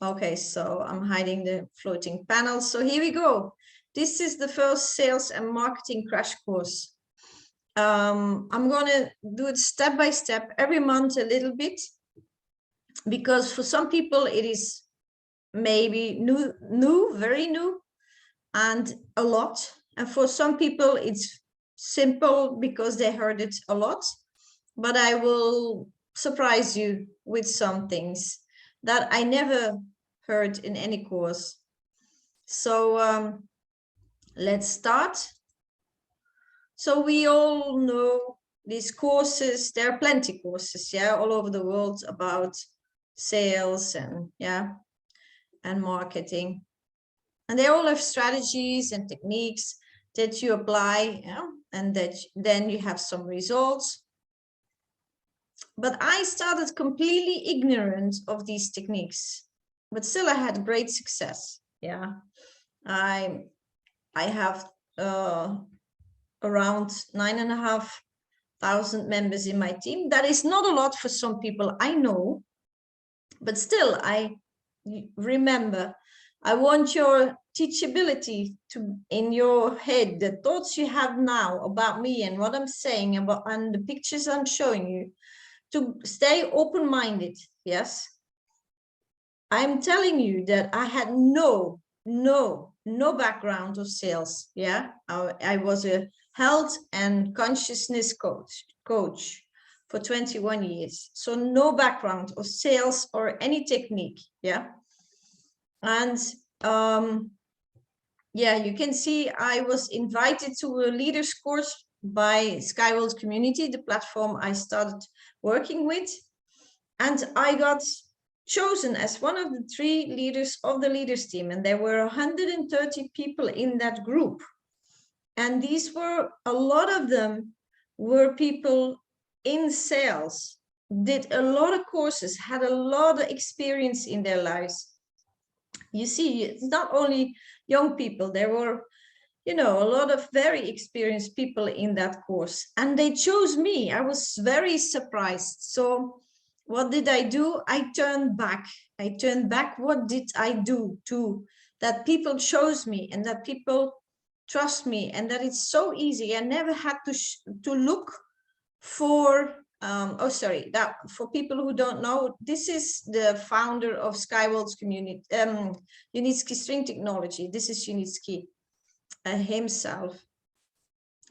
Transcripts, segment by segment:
Okay, so I'm hiding the floating panel. So here we go. This is the first sales and marketing crash course. I'm going to do it step by step, every month a little bit, because for some people it is maybe new, very new, and a lot. And for some people it's simple because they heard it a lot. But I will surprise you with some things that I never heard in any course. So let's start. So we all know these courses. There are plenty of courses, yeah, all over the world about sales and and marketing. And they all have strategies and techniques that you apply, and that then you have some results. But I started completely ignorant of these techniques, but still I had great success. Yeah, I have around 9,500 members in my team. That is not a lot for some people, I know, but still I remember, I want your teachability to in your head, the thoughts you have now about me and what I'm saying about and the pictures I'm showing you, to stay open-minded. Yes, I'm telling you that I had no background of sales. Yeah, I was a health and consciousness coach for 21 years, so no background of sales or any technique. Yeah, and yeah, you can see I was invited to a leaders course by Skyworld Community, the platform I started working with, and I got chosen as one of the 3 leaders of the leaders team, and there were 130 people in that group, and these were, a lot of them were people in sales, did a lot of courses, had a lot of experience in their lives. You see, it's not only young people, there were, a lot of very experienced people in that course, and they chose me. I was very surprised. So what did I do? I turned back. What did I do to that people chose me and that people trust me and that it's so easy? I never had to look for that for people who don't know, this is the founder of Skyworld's community, Unitsky String Technology. This is Unitsky himself.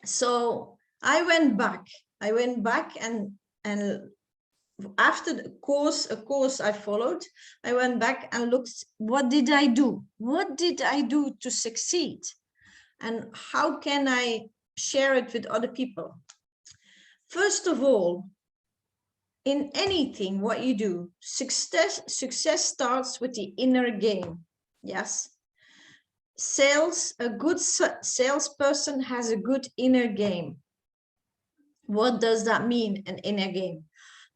So I went back and after the course, a course I followed, I went back and looked, what did I do? What did I do to succeed? And how can I share it with other people? First of all, in anything, what you do, success starts with the inner game. Yes. Sales, a good salesperson has a good inner game. What does that mean, an inner game?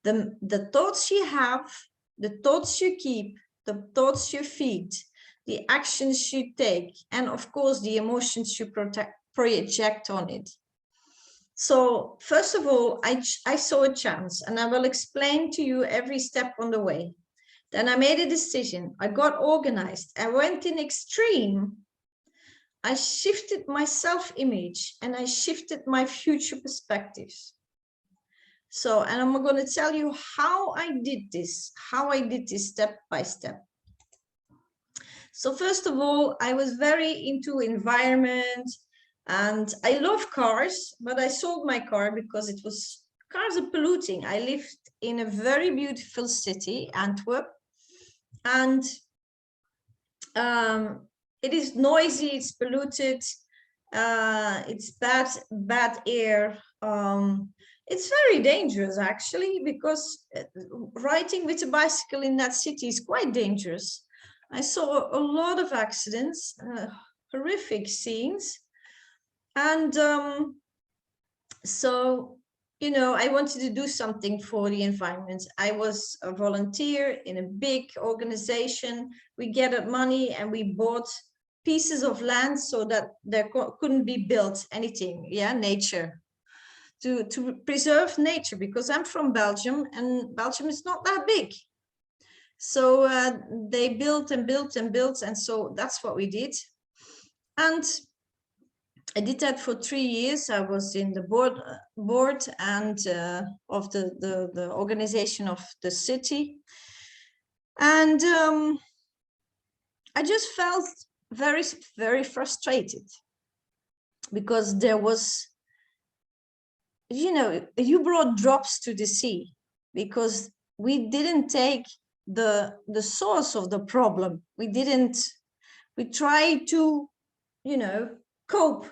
The thoughts you have, the thoughts you keep, the thoughts you feed, the actions you take, and of course the emotions you project on it. So first of all, I saw a chance, and I will explain to you every step on the way. Then I made a decision. I got organized. I went in extreme. I shifted my self-image and I shifted my future perspectives. So, and I'm going to tell you how I did this step by step. So first of all, I was very into environment, and I love cars, but I sold my car because cars are polluting. I lived in a very beautiful city, Antwerp, and it is noisy, it's polluted, it's bad air. It's very dangerous actually, because riding with a bicycle in that city is quite dangerous. I saw a lot of accidents, horrific scenes. And so, I wanted to do something for the environment. I was a volunteer in a big organization. We gathered money and we bought pieces of land so that there couldn't be built anything, nature, to preserve nature, because I'm from Belgium and Belgium is not that big. So they built and built and built, and so that's what we did. And I did that for 3 years. I was in the board and of the organization of the city, and I just felt very frustrated, because there was, you brought drops to the sea, because we didn't take the source of the problem. We tried to, cope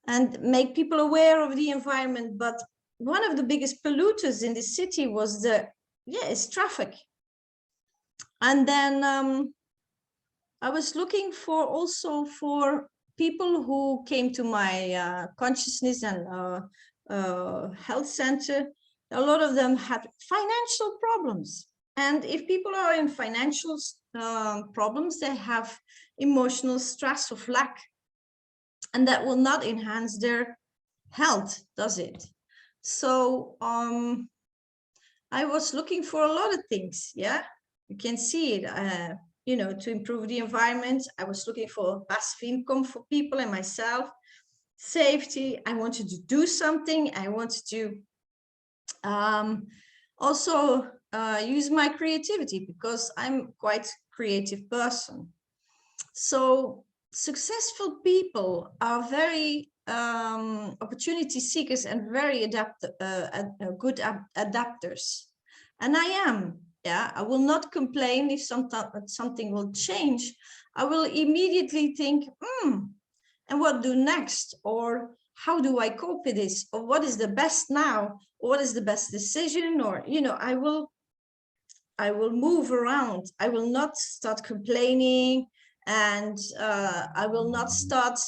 and make people aware of the environment. But one of the biggest polluters in the city was it's traffic. And then I was looking also for people who came to my consciousness and health center. A lot of them had financial problems. And if people are in financial problems, they have emotional stress of lack. And that will not enhance their health, does it? So I was looking for a lot of things. Yeah, you can see it. To improve the environment, I was looking for passive income for people and myself, safety. I wanted to do something. I wanted to also use my creativity, because I'm quite a creative person. So successful people are very opportunity seekers and very good adapters. And I am. Yeah, I will not complain if something will change. I will immediately think, and what do next? Or how do I cope with this? Or what is the best now? Or what is the best decision? Or, I will move around. I will not start complaining, and I will not start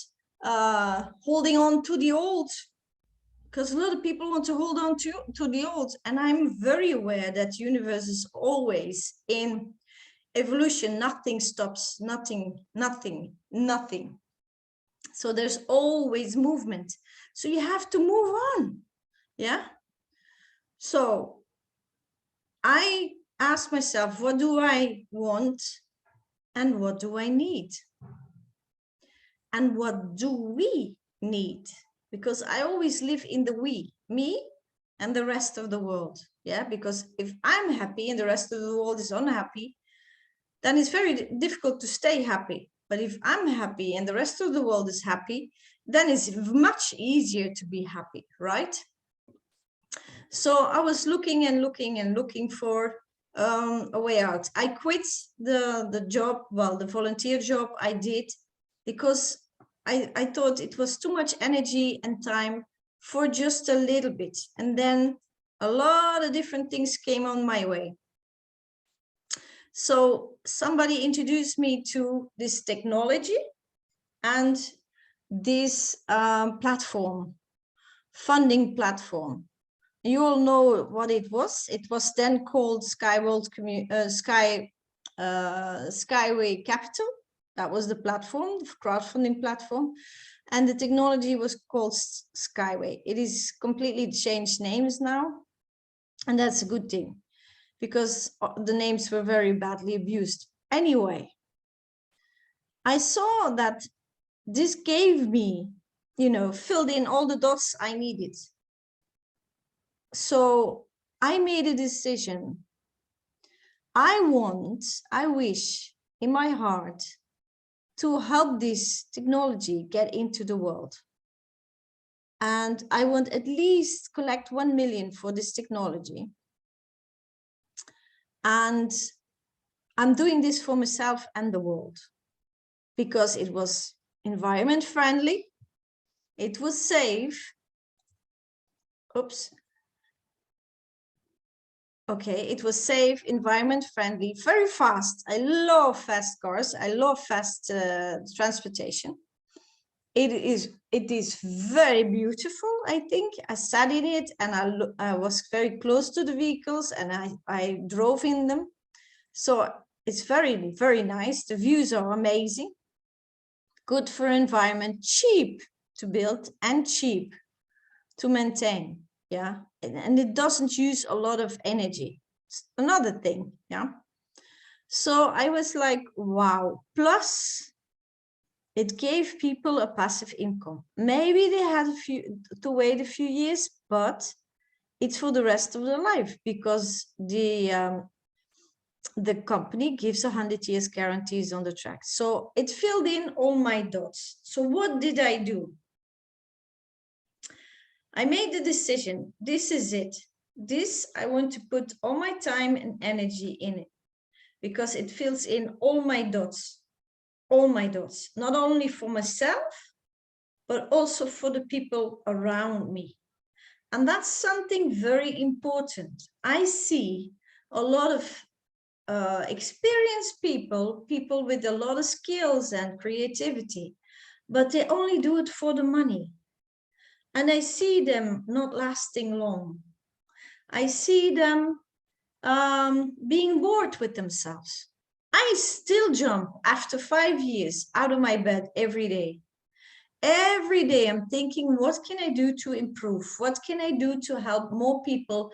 holding on to the old, because a lot of people want to hold on to the old. And I'm very aware that universe is always in evolution. Nothing stops, nothing. So there's always movement. So you have to move on. Yeah. So I ask myself, what do I want and what do I need? And what do we need? Because I always live in the we, me and the rest of the world. Yeah, because if I'm happy and the rest of the world is unhappy, then it's very difficult to stay happy. But if I'm happy and the rest of the world is happy, then it's much easier to be happy, right? So I was looking and looking and looking for a way out. I quit the job, the volunteer job I did, because I thought it was too much energy and time for just a little bit. And then a lot of different things came on my way. So somebody introduced me to this technology and this platform, funding platform. You all know what it was. It was then called Skyway Capital. That was the platform, the crowdfunding platform. And the technology was called Skyway. It is completely changed names now. And that's a good thing, because the names were very badly abused. Anyway, I saw that this gave me, filled in all the dots I needed. So I made a decision. I wish in my heart to help this technology get into the world. And I want at least collect 1 million for this technology. And I'm doing this for myself and the world, because it was environment friendly, it was safe. Oops. Okay, it was safe, environment friendly, very fast. I love fast cars. I love fast transportation. It is very beautiful. I think I sat in it and I was very close to the vehicles and I drove in them. So it's very, very nice. The views are amazing. Good for environment, cheap to build and cheap to maintain. Yeah, and it doesn't use a lot of energy. It's another thing. Yeah. So I was like, wow. Plus, it gave people a passive income. Maybe they had to wait a few years, but it's for the rest of their life, because the company gives 100 years guarantees on the track. So it filled in all my dots. So what did I do? I made the decision. This is it. This, I want to put all my time and energy in it, because it fills in all my dots, not only for myself, but also for the people around me. And that's something very important. I see a lot of experienced people with a lot of skills and creativity, but they only do it for the money. And I see them not lasting long. I see them being bored with themselves. I still jump after 5 years out of my bed every day. Every day I'm thinking, what can I do to improve? What can I do to help more people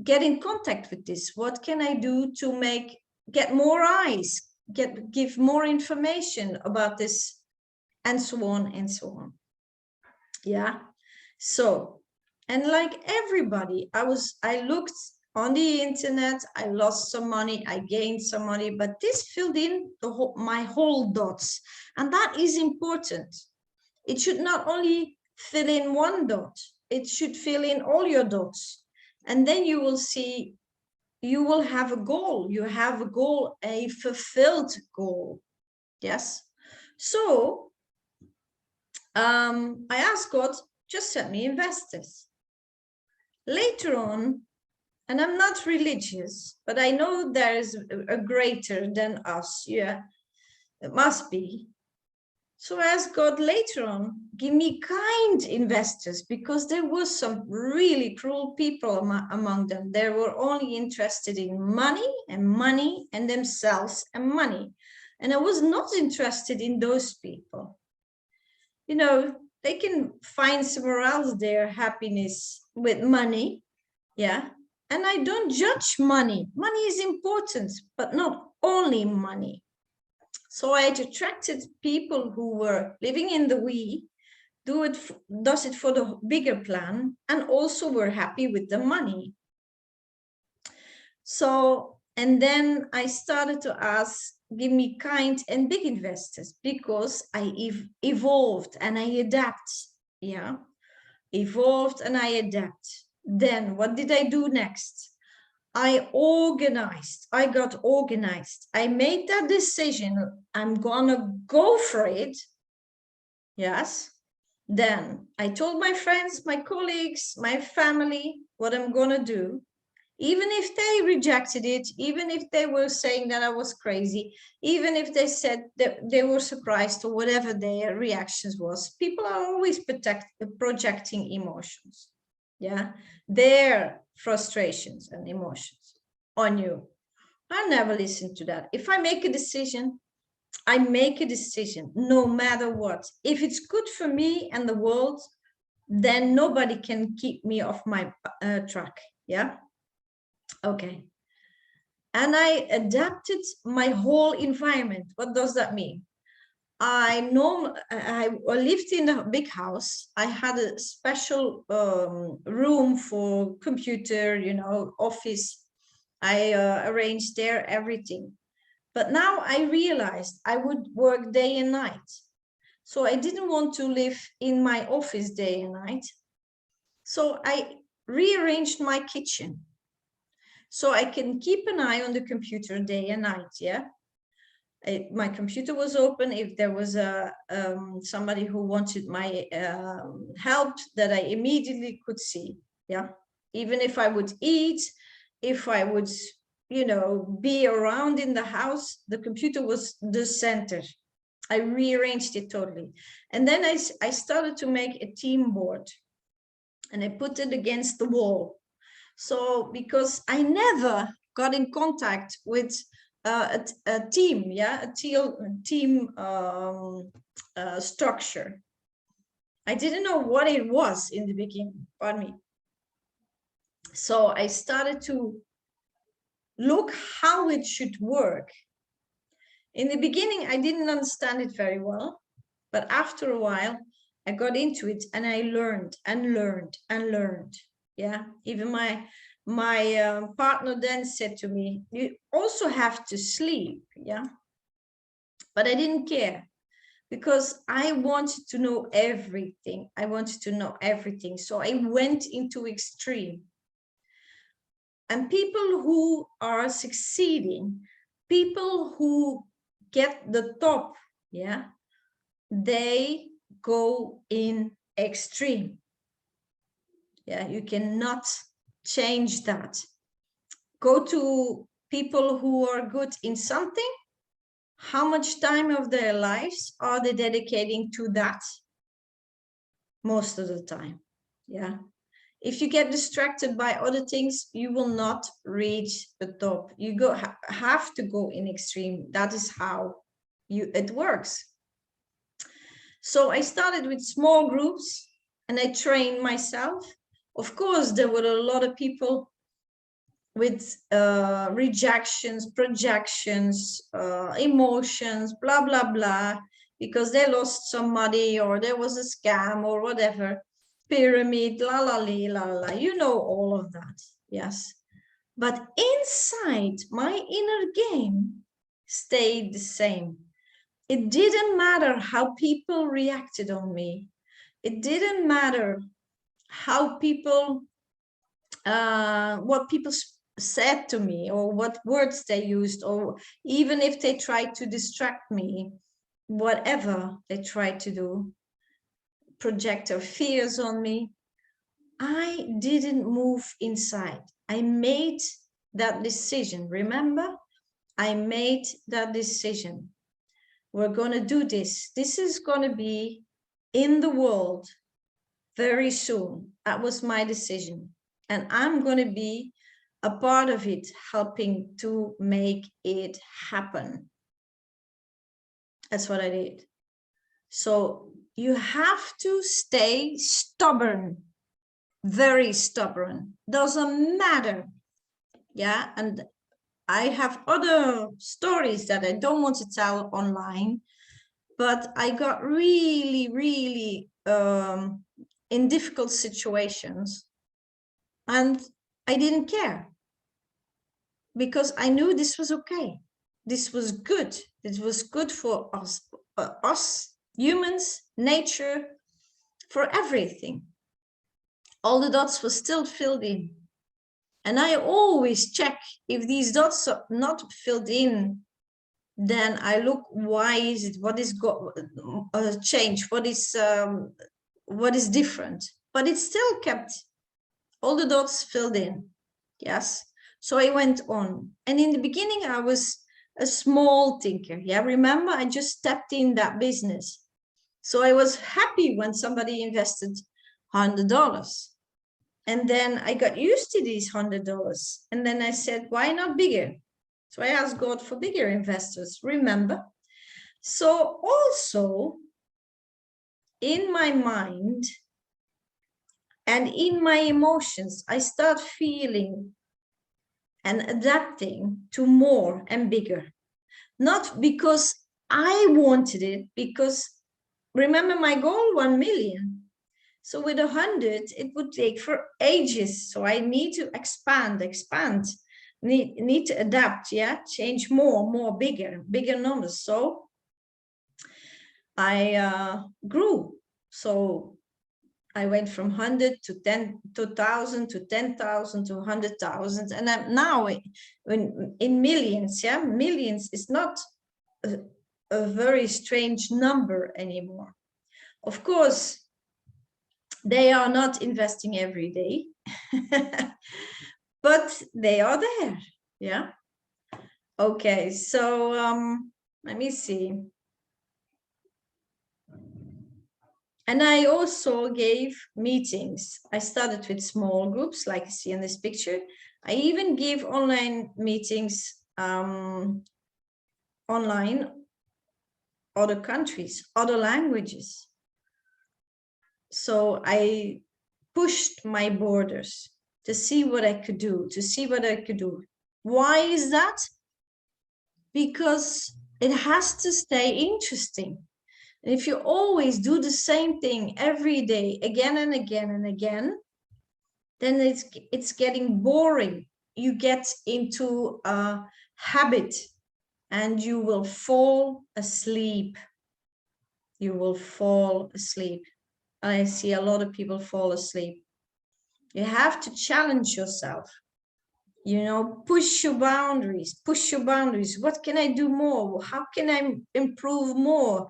get in contact with this? What can I do to get more eyes, give more information about this, and so on and so on. Yeah. So, and like everybody, I looked on the internet, I lost some money, I gained some money, but this filled in my whole dots. And that is important. It should not only fill in one dot, it should fill in all your dots. And then you will see, you will have a goal. You have a goal, a fulfilled goal. Yes. So I asked God, just send me investors. Later on, and I'm not religious, but I know there is a greater than us. Yeah, it must be. So I asked God later on, give me kind investors, because there were some really cruel people among them. They were only interested in money and themselves and money. And I was not interested in those people. You know, they can find somewhere else their happiness with money. Yeah. And I don't judge money. Money is important, but not only money. So I attracted people who were living in the we, does it for the bigger plan, and also were happy with the money. So, and then I started to ask, give me kind and big investors, because I evolved and I adapt. Yeah, evolved and I adapt. Then what did I do next? I got organized. I made that decision. I'm gonna go for it. Yes. Then I told my friends, my colleagues, my family what I'm gonna do. Even if they rejected it, even if they were saying that I was crazy, even if they said that they were surprised or whatever their reactions was, people are always projecting emotions. Yeah, their frustrations and emotions on you. I never listen to that. If I make a decision, I make a decision no matter what. If it's good for me and the world, then nobody can keep me off my track. Yeah. Okay. And I adapted my whole environment. What does that mean? I lived in a big house. I had a special room for computer, office. I arranged there everything. But now I realized I would work day and night. So I didn't want to live in my office day and night. So I rearranged my kitchen, so I can keep an eye on the computer day and night. Yeah. My computer was open. If there was somebody who wanted my help, that I immediately could see. Yeah. Even if I would eat, if I would, be around in the house, the computer was the center. I rearranged it totally. And then I started to make a team board, and I put it against the wall. So because I never got in contact with a team, yeah, a team structure. I didn't know what it was in the beginning, pardon me. So I started to look how it should work. In the beginning, I didn't understand it very well, but after a while, I got into it and I learned and learned and learned. Yeah, even my partner then said to me, "You also have to sleep." Yeah, but I didn't care because I wanted to know everything. I wanted to know everything, so I went into extreme. And people who are succeeding, people who get the top, yeah, they go in extreme. Yeah, you cannot change that. Go to people who are good in something. How much time of their lives are they dedicating to that? Most of the time. Yeah. If you get distracted by other things, you will not reach the top. You have to go in extreme. That is how it works. So I started with small groups and I trained myself. Of course, there were a lot of people with rejections, projections, emotions, blah, blah, blah, because they lost some money or there was a scam or whatever, pyramid, la, la, la, la, la. You know all of that, yes. But inside, my inner game stayed the same. It didn't matter how people reacted on me. It didn't matter how people, what people said to me or what words they used, or even if they tried to distract me, whatever they tried to do, project their fears on me, I didn't move inside. I made that decision. Remember, I made that decision. We're going to do this. This is going to be in the world very soon. That was my decision. And I'm going to be a part of it, helping to make it happen. That's what I did. So you have to stay stubborn, very stubborn. Doesn't matter. Yeah. And I have other stories that I don't want to tell online, but I got really, really in difficult situations. And I didn't care because I knew this was okay. This was good. This was good for us humans, nature, for everything. All the dots were still filled in. And I always check if these dots are not filled in, then I look, why is it, what is change, what is different, but it still kept all the dots filled in. Yes. So I went on. And in the beginning, I was a small thinker. Yeah. Remember, I just stepped in that business. So I was happy when somebody invested $100. And then I got used to these $100. And then I said, why not bigger? So I asked God for bigger investors, remember? So also in my mind and in my emotions, I start feeling and adapting to more and bigger. Not because I wanted it, because remember my goal, 1 million. So with 100, it would take for ages. So I need to expand, need to adapt, yeah, change more, bigger numbers. So I grew. So I went from 100 to 10 to 1,000 to 10,000 to 100,000, and I'm now in millions. Yeah, millions is not a very strange number anymore. Of course, they are not investing every day, but they are there. Yeah. Okay, so let me see. And I also gave meetings. I started with small groups, like you see in this picture. I even give online meetings online, other countries, other languages. So I pushed my borders to see what I could do, Why is that? Because It has to stay interesting. And if you always do the same thing every day, again and again and again, then it's getting boring. You get into a habit and you will fall asleep. You will fall asleep. I see a lot of people fall asleep. You have to challenge yourself. You know, push your boundaries, push your boundaries. What can I do more? How can I improve more?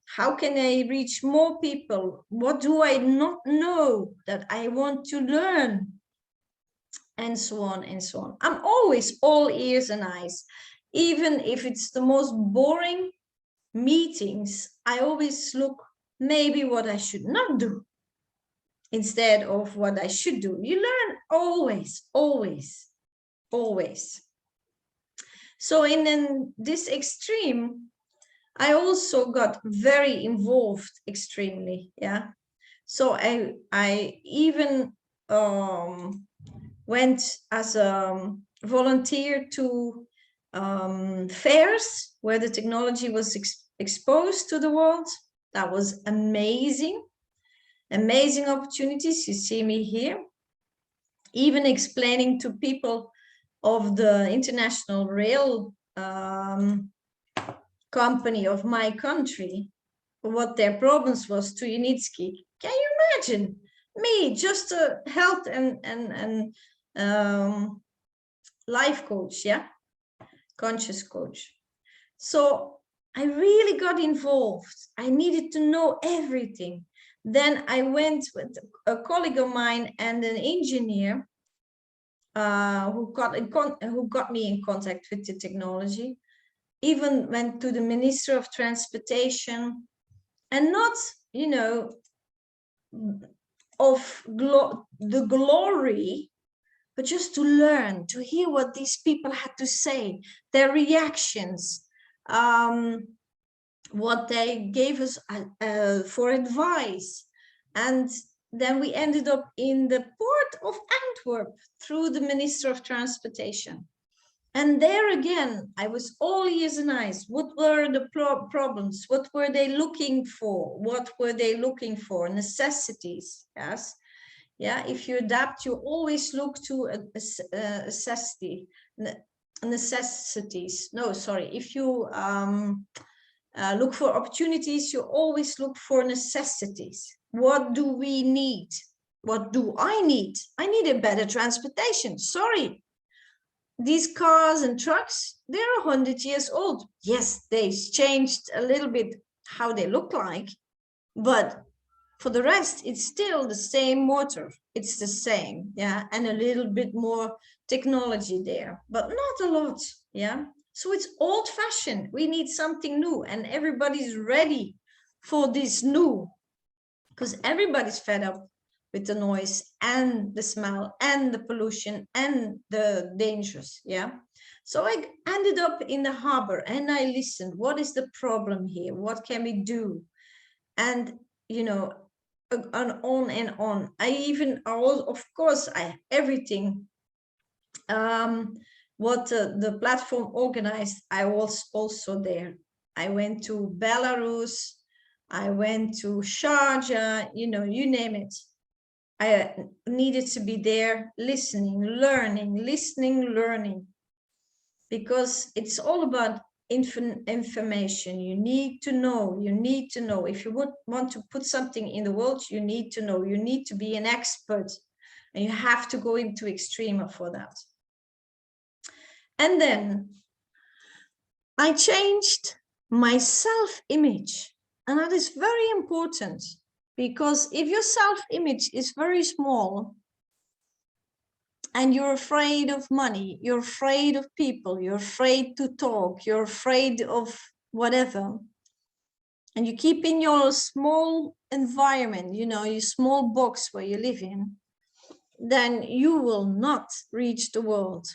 How can I reach more people? What do I not know that I want to learn? And so on and so on. I'm always all ears and eyes. Even if it's the most boring meetings, I always look maybe what I should not do instead of what I should do. You learn always, always, always. So in this extreme, I also got very involved extremely, yeah. So I even went as a volunteer to fairs where the technology was exposed to the world. That was amazing, amazing opportunities. You see me here, even explaining to people of the international rail company of my country what their problems was to Unitsky. Can you imagine me, just a health and life coach, yeah, conscious coach. So I really got involved. I needed to know everything. Then I went with a colleague of mine and an engineer who got me in contact with the technology. Even went to the Minister of Transportation, and not, you know, of the glory, but just to learn, to hear what these people had to say, their reactions, what they gave us for advice. And then we ended up in the port of Antwerp through the Minister of Transportation. And there again, I was all ears and eyes. What were the problems? What were they looking for? What were they looking for? Necessities, yes. Yeah, if you adapt, you always look to a necessities. No, sorry. If you look for opportunities, you always look for necessities. What do we need? What do I need? I need a better transportation. Sorry. These cars and trucks, they're 100 years old. Yes, they changed a little bit how they look like, but for the rest, it's still the same motor. It's the same, yeah, and a little bit more technology there, but not a lot, yeah. So it's old-fashioned. We need something new, and everybody's ready for this new, because everybody's fed up with the noise and the smell and the pollution and the dangers, yeah. So I ended up in the harbor and I listened. What is the problem here? What can we do? And, you know, on and on. I even, of course, everything what the platform organized, I was also there. I went to Belarus, I went to Sharjah, you know, you name it. I needed to be there listening, learning, learning, because it's all about information. You need to know, if you want to put something in the world, you need to know, you need to be an expert, and you have to go into extreme for that. And then I changed my self-image, and that is very important, because if your self-image is very small and you're afraid of money, you're afraid of people, you're afraid to talk, you're afraid of whatever, and you keep in your small environment, you know, your small box where you live in, then you will not reach the world.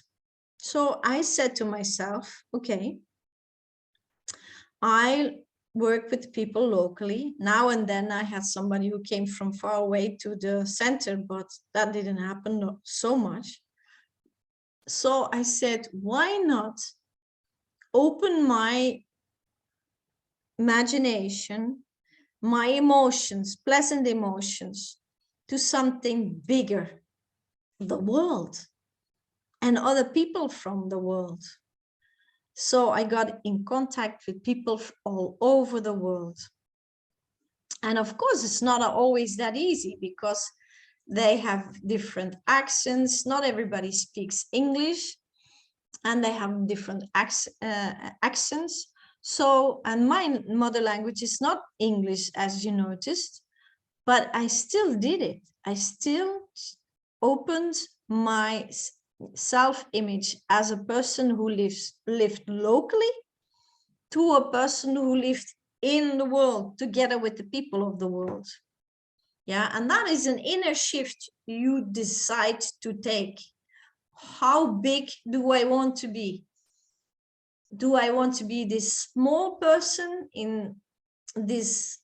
So I said to myself, okay, I work with people locally. Now and then I had somebody who came from far away to the center, but that didn't happen so much. So I said, why not open my imagination, my emotions, pleasant emotions, to something bigger, the world, and other people from the world. So I got in contact with people all over the world. And of course, it's not always that easy because they have different accents. Not everybody speaks English, and they have different accents. So, and my mother language is not English, as you noticed, but I still did it. I still opened my self-image as a person who lived locally to a person who lived in the world together with the people of the world. Yeah, and that is an inner shift you decide to take. How big do I want to be? Do I want to be this small person in this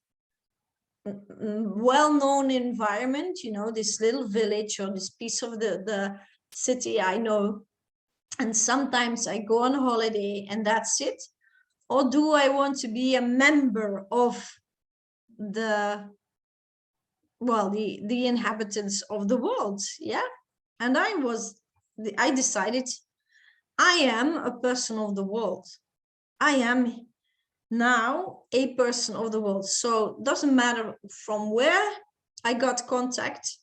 well-known environment, you know, this little village or this piece of the city I know, and sometimes I go on holiday and that's it? Or do I want to be a member of the, well, the inhabitants of the world? Yeah. And I decided I am a person of the world. I am now a person of the world. So it doesn't matter from where I got contact.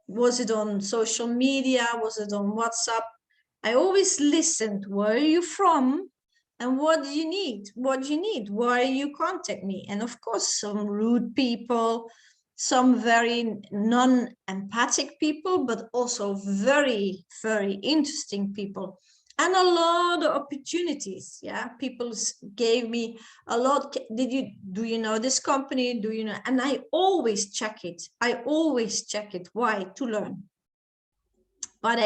Was it on social media? Was it on WhatsApp? I always listened. Where are you from? And what do you need? What do you need? Why you contact me? And of course, some rude people, some very non-empathic people, but also very, very interesting people. And a lot of opportunities. Yeah, people gave me a lot. Do you know this company? Do you know? And I always check it. I always check it. Why? To learn. But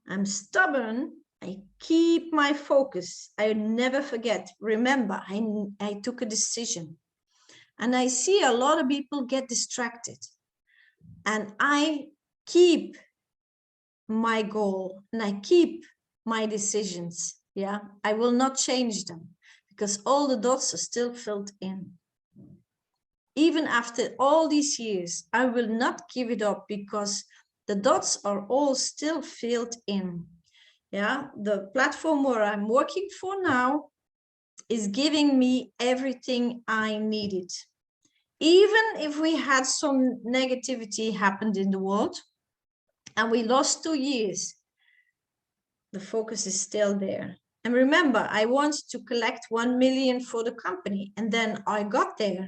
I'm stubborn. I keep my focus. I never forget. Remember, I took a decision. And I see a lot of people get distracted. And I keep my goal and I keep my decisions. Yeah, I will not change them because all the dots are still filled in. Even after all these years, I will not give it up because the dots are all still filled in. Yeah, the platform where I'm working for now is giving me everything I needed. Even if we had some negativity happened in the world and we lost 2 years, the focus is still there. And remember, I wanted to collect 1 million for the company, and then I got there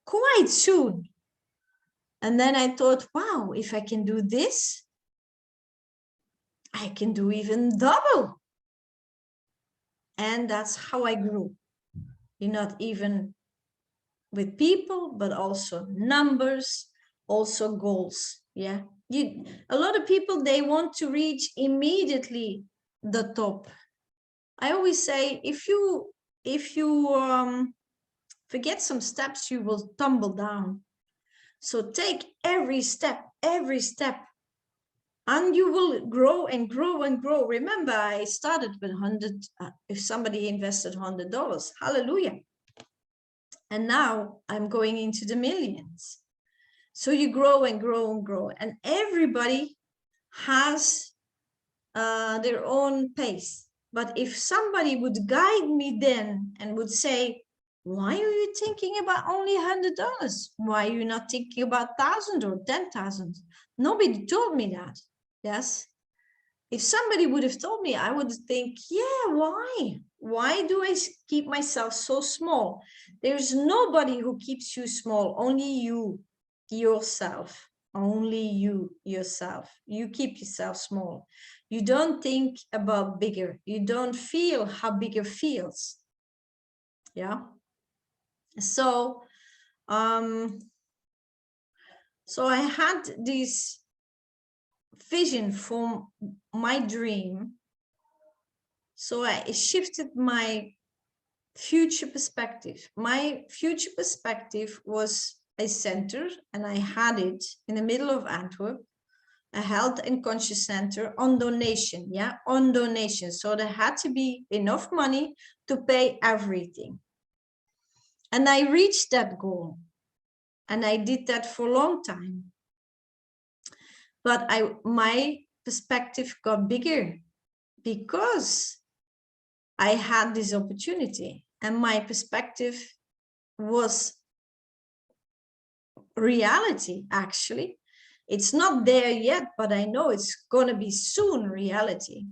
quite soon. And then I thought, wow, if I can do this, I can do even double. And that's how I grew. You're not even with people, but also numbers, also goals. Yeah, a lot of people, they want to reach immediately the top. I always say, if you forget some steps, you will tumble down. So take every step, and you will grow and grow and grow. Remember, I started with 100. If somebody invested $100, hallelujah. And now I'm going into the millions. So you grow and grow and grow, and everybody has their own pace. But if somebody would guide me then and would say, why are you thinking about only $100? Why are you not thinking about 1,000 or 10,000? Nobody told me that. Yes. If somebody would have told me, I would think, yeah, why? Why do I keep myself so small? There's nobody who keeps you small, only you, yourself. Only you, yourself. You keep yourself small. You don't think about bigger. You don't feel how bigger feels. Yeah. So I had this vision for my dream. So I shifted my future perspective. My future perspective was a center, and I had it in the middle of Antwerp, a health and conscious center on donation. Yeah, on donation. So there had to be enough money to pay everything. And I reached that goal. And I did that for a long time. But my perspective got bigger because I had this opportunity, and my perspective was reality, actually. It's not there yet, but I know it's going to be soon reality,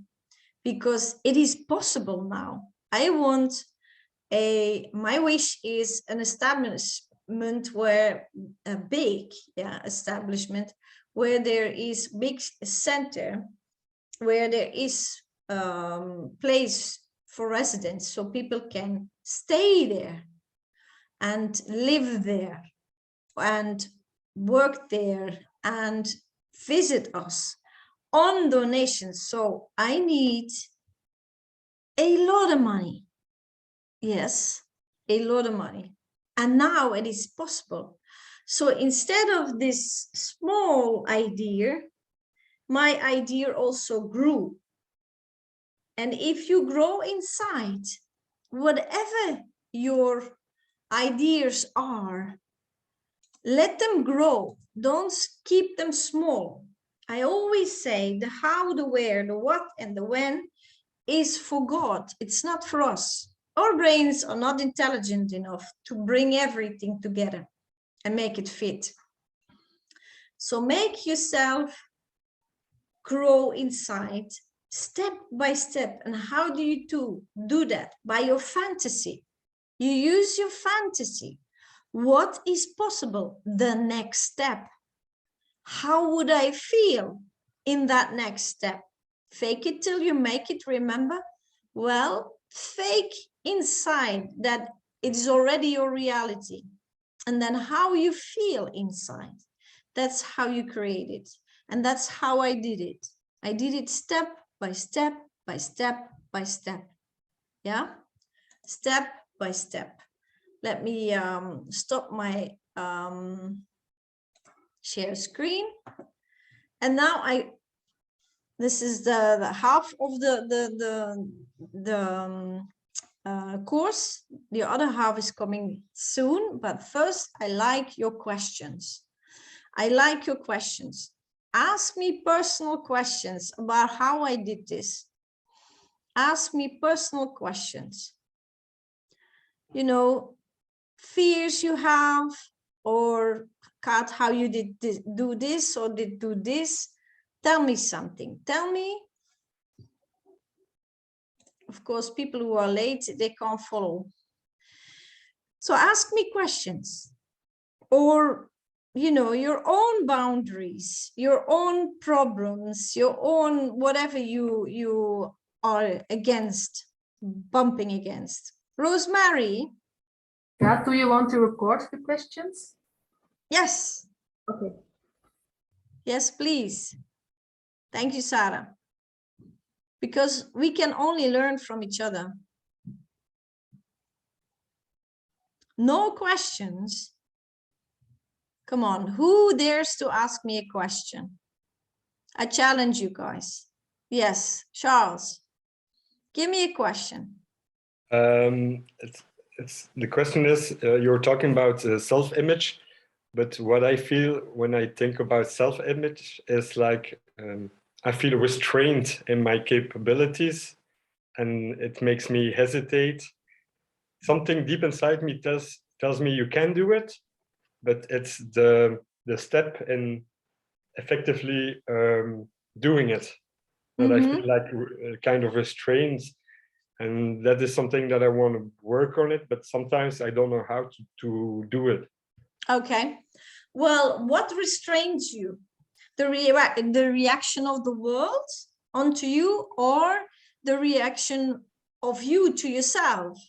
because it is possible now. I want my wish is an establishment where a big establishment where there is big center, where there is place for residents, so people can stay there and live there and work there and visit us on donations. So I need a lot of money. Yes, a lot of money. And now it is possible. So instead of this small idea, my idea also grew. And if you grow inside, whatever your ideas are, let them grow. Don't keep them small. I always say the how, the where, the what, and the when is for God. It's not for us. Our brains are not intelligent enough to bring everything together and make it fit. So make yourself grow inside step by step. And how do you do that? By your fantasy. You use your fantasy. What is possible? The next step. How would I feel in that next step? Fake it till you make it, remember? Well, fake inside that it is already your reality. And then how you feel inside. That's how you create it. And that's how I did it. I did it step by step, by step, by step. Yeah? Step by step. Let me stop my share screen. And now this is the half of the course. The other half is coming soon, but first I like your questions. I like your questions. Ask me personal questions about how I did this. Ask me personal questions. You know, fears you have, or Kaat, how you did do this or did do this. Tell me something. Tell me. Of course, people who are late, they can't follow. So ask me questions, or, you know, your own boundaries, your own problems, your own whatever you are against, bumping against. Rosemary. Yeah, do you want to record the questions? Yes. Okay. Yes, please. Thank you, Sarah. Because we can only learn from each other. No questions. Come on, who dares to ask me a question? I challenge you guys. Yes, Charles, give me a question. The question is, you're talking about self-image, but what I feel when I think about self-image is like, I feel restrained in my capabilities, and it makes me hesitate. Something deep inside me tells me you can do it, but it's the step in effectively doing it that I feel like kind of restrains. And that is something that I want to work on it, but sometimes I don't know how to do it. Okay. Well, what restrains you? The reaction of the world onto you, or the reaction of you to yourself?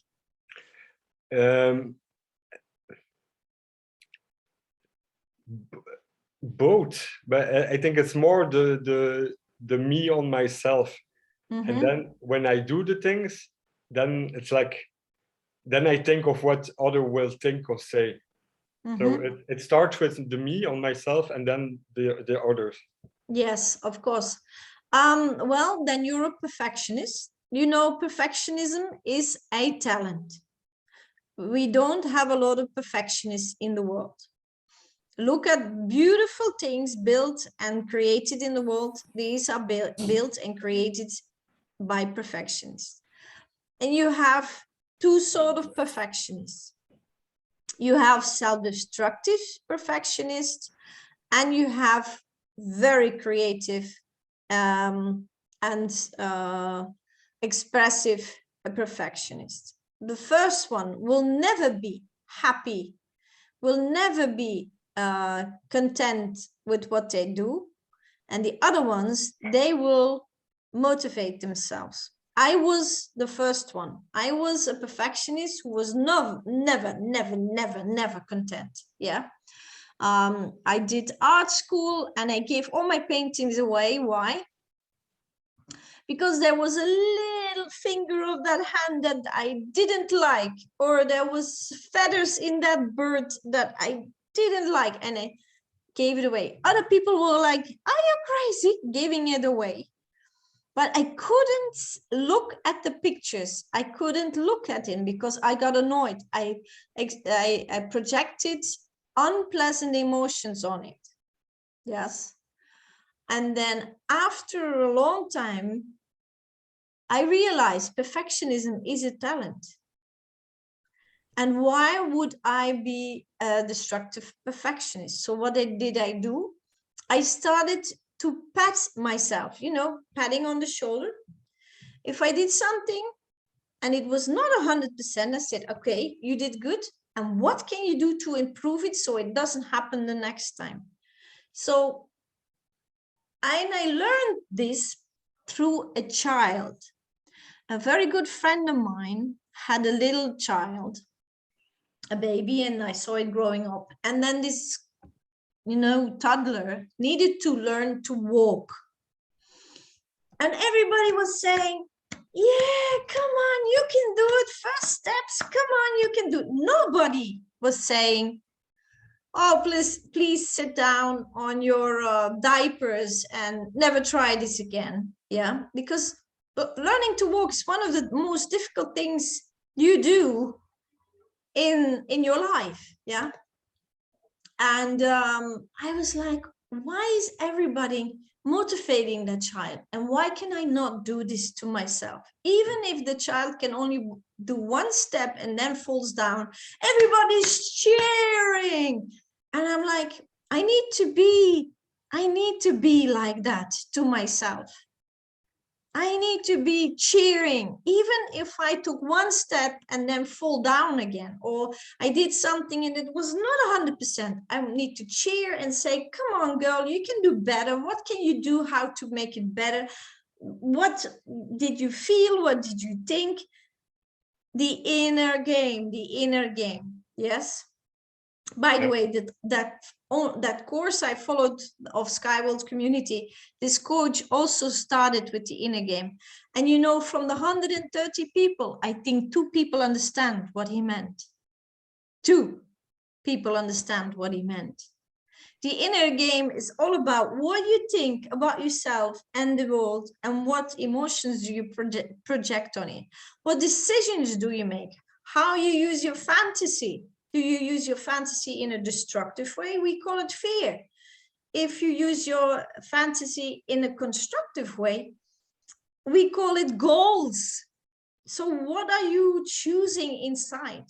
Both, but I think it's more the me on myself. And then when I do the things, then it's like, then I think of what other will think or say. So it starts with the me on myself, and then the others. Yes, of course. Well, then you're a perfectionist. You know, perfectionism is a talent. we don't have a lot of perfectionists in the world. Look at beautiful things built and created in the world. These are built and created by perfectionists. And you have two sort of perfectionists. You have self-destructive perfectionists, and you have very creative and expressive perfectionists. The first one will never be happy, will never be content with what they do, and the other ones, they will motivate themselves. I was the first one. I was a perfectionist who was never content. Yeah. I did art school and I gave all my paintings away. Why? Because there was a little finger of that hand that I didn't like, or there was feathers in that bird that I didn't like, and I gave it away. Other people were like, are you crazy? Giving it away. But I couldn't look at the pictures. I couldn't look at him because I got annoyed. I projected unpleasant emotions on it. Yes. And then after a long time, I realized perfectionism is a talent. And why would I be a destructive perfectionist? So what did I do? I started to pat myself, you know, patting on the shoulder. If I did something and it was not 100%, I said, okay, you did good. And what can you do to improve it so it doesn't happen the next time? So I learned this through a child. A very good friend of mine had a little child, a baby, and I saw it growing up. And then this, you know, toddler needed to learn to walk. And everybody was saying, yeah, come on, you can do it. First steps, come on, you can do it. Nobody was saying, oh, please sit down on your diapers and never try this again. Yeah, because learning to walk is one of the most difficult things you do in your life. Yeah. And I was like, why is everybody motivating that child? And why can I not do this to myself? Even if the child can only do one step and then falls down, everybody's cheering. And I'm like, I need to be like that to myself. I need to be cheering, even if I took one step and then fall down again, or I did something and it was not 100%. I need to cheer and say, come on, girl, you can do better. What can you do? How to make it better? What did you feel? What did you think? The inner game, yes. By the way, that course I followed of Skyward Community, this coach also started with the inner game. And you know, from the 130 people, I think 2 people understand what he meant. 2 people understand what he meant. The inner game is all about what you think about yourself and the world, and what emotions do you project on it. What decisions do you make? How you use your fantasy. Do you use your fantasy in a destructive way? We call it fear. If you use your fantasy in a constructive way, we call it goals. So what are you choosing inside?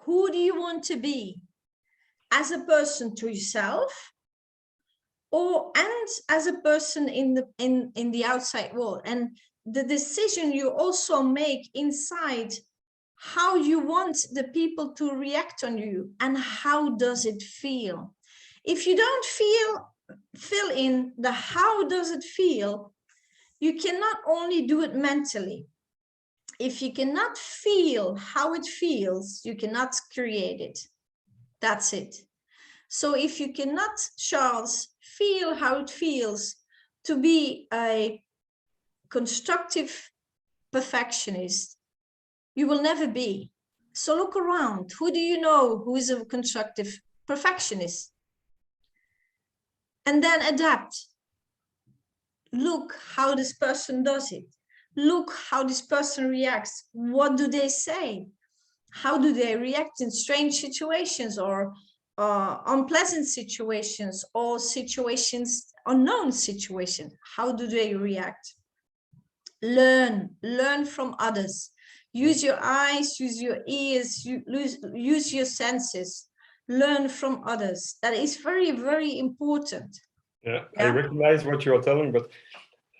Who do you want to be? As a person to yourself, and as a person in the outside world. And the decision you also make inside, how you want the people to react on you, and how does it feel. If you don't fill in the how does it feel, you cannot only do it mentally. If you cannot feel how it feels, you cannot create it. That's it. So if you cannot, Charles, feel how it feels to be a constructive perfectionist, you will never be. So look around. Who do you know who is a constructive perfectionist? And then adapt. Look how this person does it. Look how this person reacts. What do they say? How do they react in strange situations or unpleasant situations or situations, unknown situations? How do they react? Learn from others. Use your eyes, use your ears, use your senses. Learn from others. That is very, very important. Yeah, I recognize what you are telling, but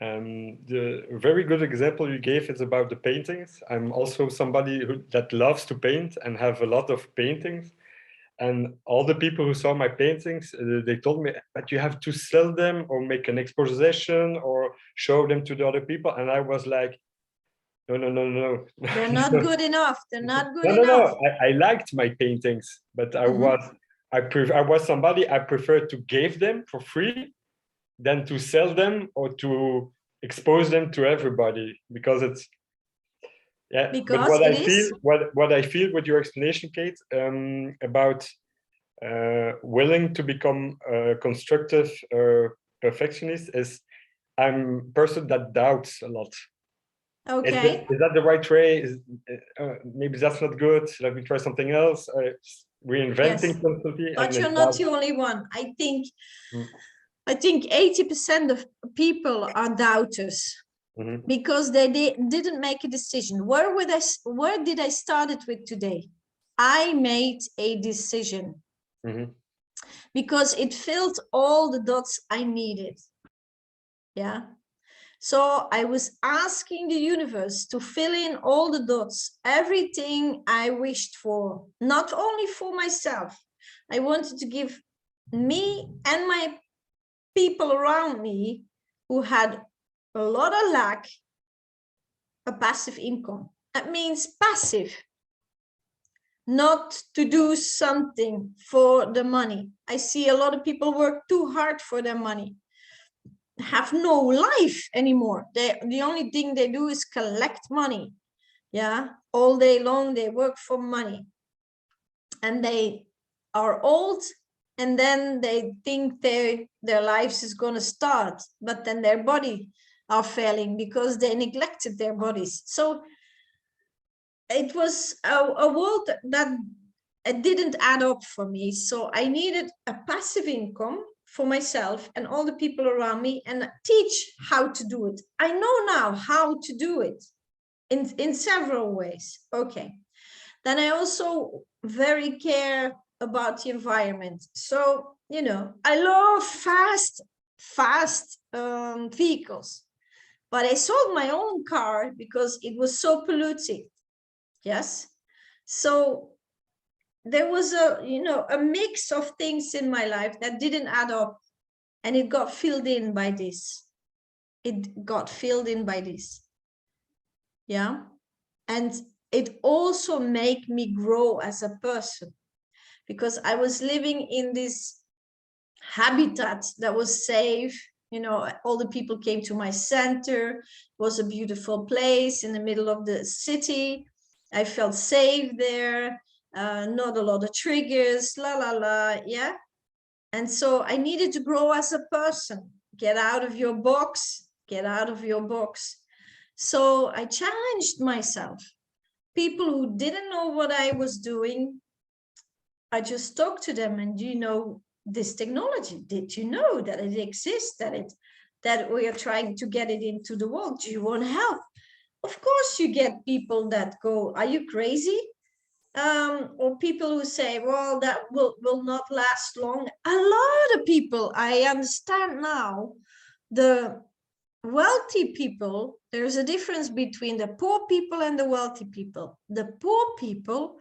the very good example you gave is about the paintings. I'm also somebody that loves to paint and have a lot of paintings. And all the people who saw my paintings, they told me that you have to sell them or make an exposition or show them to the other people. And I was like, no. They're not good enough. They're not good No. enough. I liked my paintings, but I was somebody I preferred to give them for free than to sell them or to expose them to everybody, because it's Because but what I feel with your explanation, Kate, about willing to become a constructive perfectionist, is I'm a person that doubts a lot. Okay. Is that the right way? Maybe that's not good. Let me try something else. Reinventing constantly. But you're not the only one. I think 80% of people are doubters. Mm-hmm. Because they didn't make a decision. Where did I start it with today? I made a decision. Mm-hmm. Because it filled all the dots I needed. Yeah. So I was asking the universe to fill in all the dots, everything I wished for, not only for myself. I wanted to give me and my people around me who had a lot of lack, a passive income. That means passive, not to do something for the money. I see a lot of people work too hard for their money, have no life anymore. The only thing they do is collect money. Yeah, all day long they work for money, and they are old, and then they think their lives is going to start, but then their body are failing because they neglected their bodies. So it was a world that it didn't add up for me. So I needed a passive income for myself and all the people around me, and teach how to do it. I know now how to do it in several ways. Okay. Then I also very care about the environment. So, I love fast vehicles, but I sold my own car because it was so polluting. Yes. So there was a mix of things in my life that didn't add up, and it got filled in by this. Yeah. And it also made me grow as a person, because I was living in this habitat that was safe. All the people came to my center. It was a beautiful place in the middle of the city. I felt safe there. Not a lot of triggers, yeah. And so I needed to grow as a person. Get out of your box. So I challenged myself. People who didn't know what I was doing, I just talked to them, and this technology, did you know that it exists, that we are trying to get it into the world? Do you want help? Of course you get people that go, are you crazy? Or people who say, well, that will not last long. A lot of people, I understand now, the wealthy people, there's a difference between the poor people and the wealthy people. The poor people,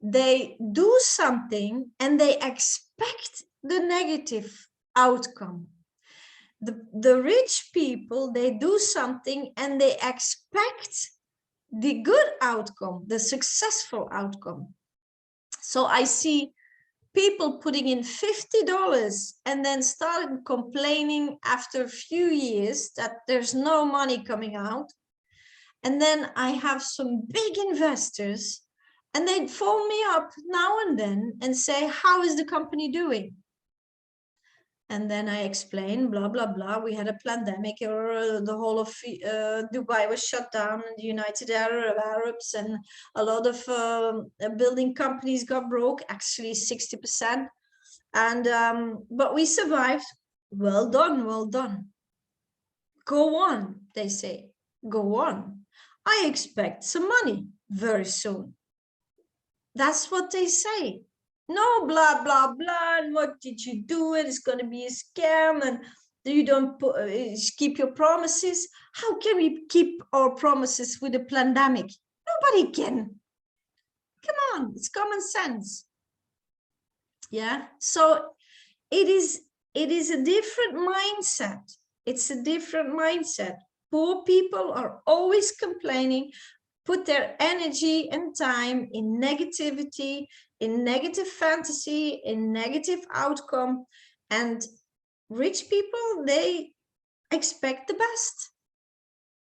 they do something and they expect the negative outcome. The rich people, they do something and they expect the good outcome, the successful outcome. So I see people putting in $50 and then started complaining after a few years that there's no money coming out. And then I have some big investors, and they phone me up now and then and say, how is the company doing? And then I explained, blah, blah, blah. We had a pandemic, or the whole of Dubai was shut down, and the United Arab Arabs, and a lot of building companies got broke, actually 60%. And but we survived. Well done, well done. Go on, they say. Go on. I expect some money very soon. That's what they say. No, blah, blah, blah. And what did you do? It's going to be a scam. And you don't keep your promises. How can we keep our promises with a pandemic? Nobody can. Come on, it's common sense. Yeah. So it is a different mindset. It's a different mindset. Poor people are always complaining, put their energy and time in negativity, in negative fantasy, in negative outcome. And rich people, they expect the best.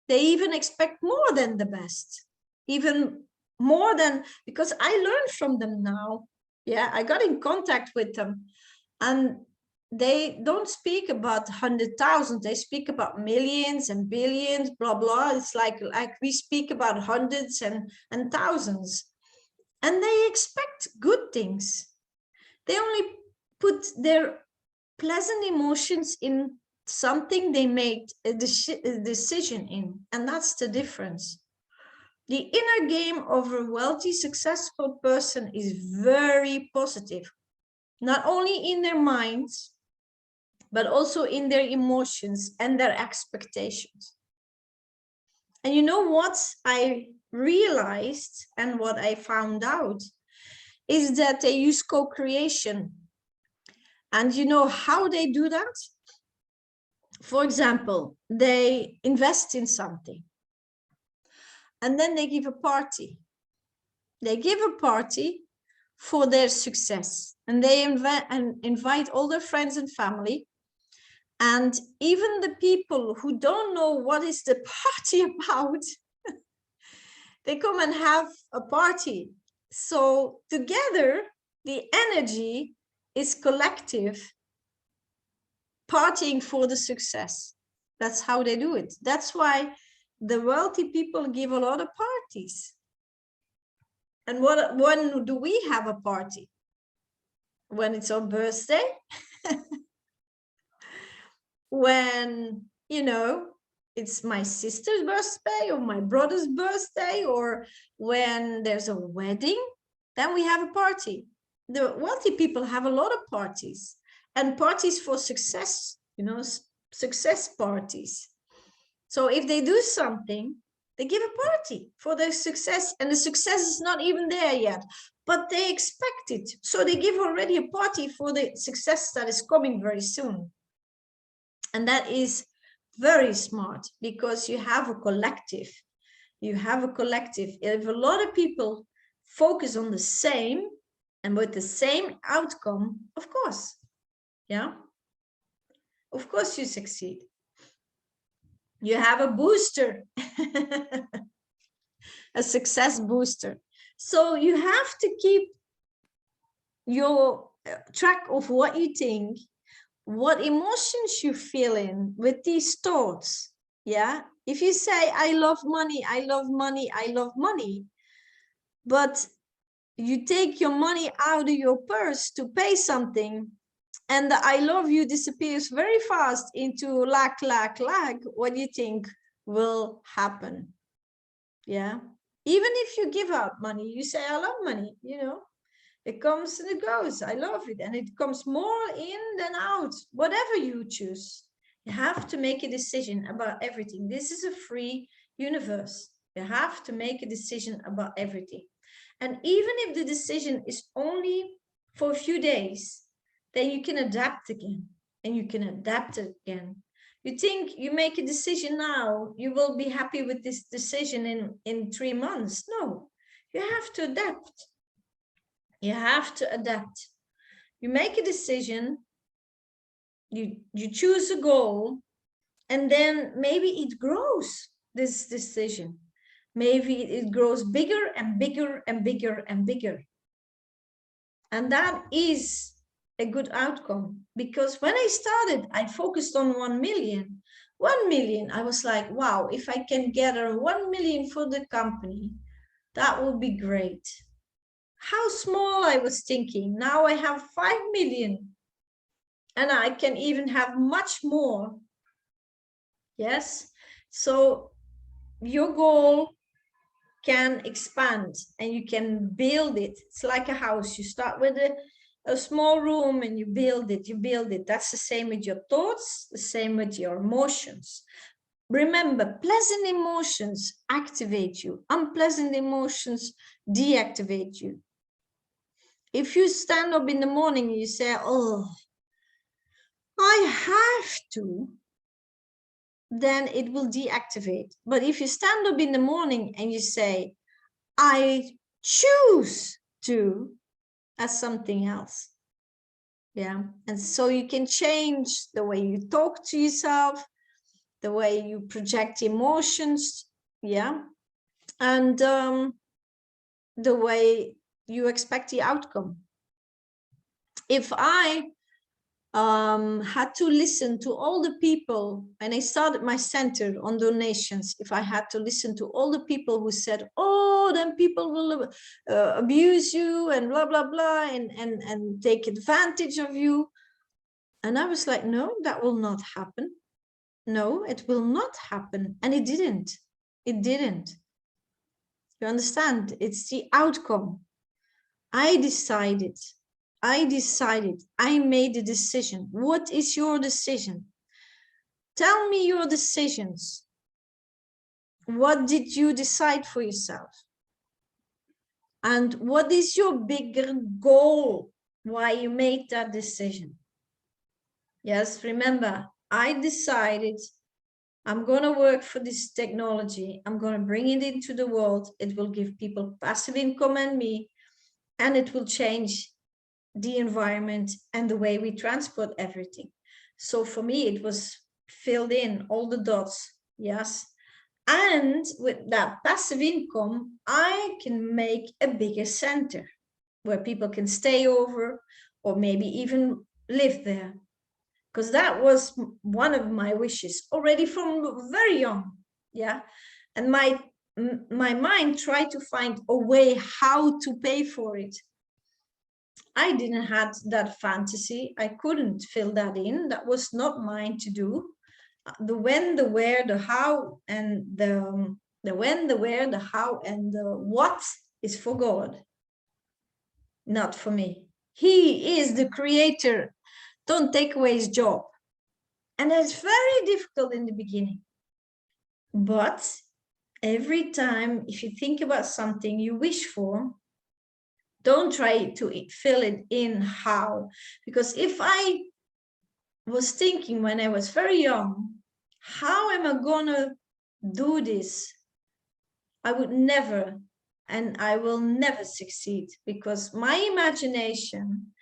They even expect more than the best, even more than, because I learned from them now. Yeah, I got in contact with them, and they don't speak about 100,000. They speak about millions and billions, blah, blah. It's like we speak about hundreds and thousands. And they expect good things. They only put their pleasant emotions in something they made a decision in. And that's the difference. The inner game of a wealthy, successful person is very positive, not only in their minds, but also in their emotions and their expectations. And you know what I realized and what I found out is that they use co-creation. And you know how they do that? For example, they invest in something and then they give a party. They give a party for their success, and they invite all their friends and family. And even the people who don't know what is the party about, they come and have a party. So together, the energy is collective, partying for the success. That's how they do it. That's why the wealthy people give a lot of parties. And when do we have a party? When it's our birthday? When, you know, it's my sister's birthday or my brother's birthday, or when there's a wedding, then we have a party. The wealthy people have a lot of parties, and parties for success, you know, success parties. So if they do something, they give a party for their success, and the success is not even there yet, but they expect it. So they give already a party for the success that is coming very soon. And that is very smart, because you have a collective. You have a collective. If a lot of people focus on the same and with the same outcome, of course, yeah, of course you succeed. You have a booster, a success booster. So you have to keep your track of what you think, what emotions you feel in with these thoughts. Yeah, if you say, I love money, I love money, I love money, but you take your money out of your purse to pay something, and the I love you disappears very fast into lack, lack, lack, what do you think will happen? Yeah, even if you give out money, you say, I love money, you know, it comes and it goes. I love it. And it comes more in than out, whatever you choose. You have to make a decision about everything. This is a free universe. You have to make a decision about everything. And even if the decision is only for a few days, then you can adapt again, and you can adapt it again. You think you make a decision now, you will be happy with this decision in 3 months. No, you have to adapt. You have to adapt. You make a decision, you choose a goal, and then maybe it grows, this decision. Maybe it grows bigger and bigger and bigger and bigger. And that is a good outcome. Because when I started, I focused on 1 million. 1 million, I was like, wow, if I can gather 1 million for the company, that would be great. How small I was thinking. Now I have 5 million. And I can even have much more. Yes. So your goal can expand and you can build it. It's like a house. You start with a small room and you build it. That's the same with your thoughts, the same with your emotions. Remember, pleasant emotions activate you. Unpleasant emotions deactivate you. If you stand up in the morning and you say, oh, I have to, then it will deactivate. But if you stand up in the morning and you say, I choose to, as something else. Yeah. And so you can change the way you talk to yourself, the way you project emotions. Yeah. And the way you expect the outcome. If I had to listen to all the people, and I started my center on donations, if I had to listen to all the people who said, oh, then people will abuse you and blah, blah, blah, and take advantage of you. And I was like, no, that will not happen. No, it will not happen. And it didn't. It didn't. You understand? It's the outcome. I decided, I made a decision. What is your decision? Tell me your decisions. What did you decide for yourself? And what is your bigger goal? Why you made that decision? Yes, remember, I decided I'm going to work for this technology. I'm going to bring it into the world. It will give people passive income and me, and it will change the environment and the way we transport everything. So for me, it was filled in all the dots. Yes. And with that passive income, I can make a bigger center where people can stay over or maybe even live there. Because that was one of my wishes already from very young. Yeah. And my mind tried to find a way how to pay for it. I didn't have that fantasy. I couldn't fill that in. That was not mine to do. The when, the where, the how, and the when, the where, the how, and the what is for God, not for me. He is the creator. Don't take away his job. And it's very difficult in the beginning. But every time, if you think about something you wish for, don't try to fill it in how. Because if I was thinking when I was very young, how am I gonna do this? I would never, and I will never succeed, because my imagination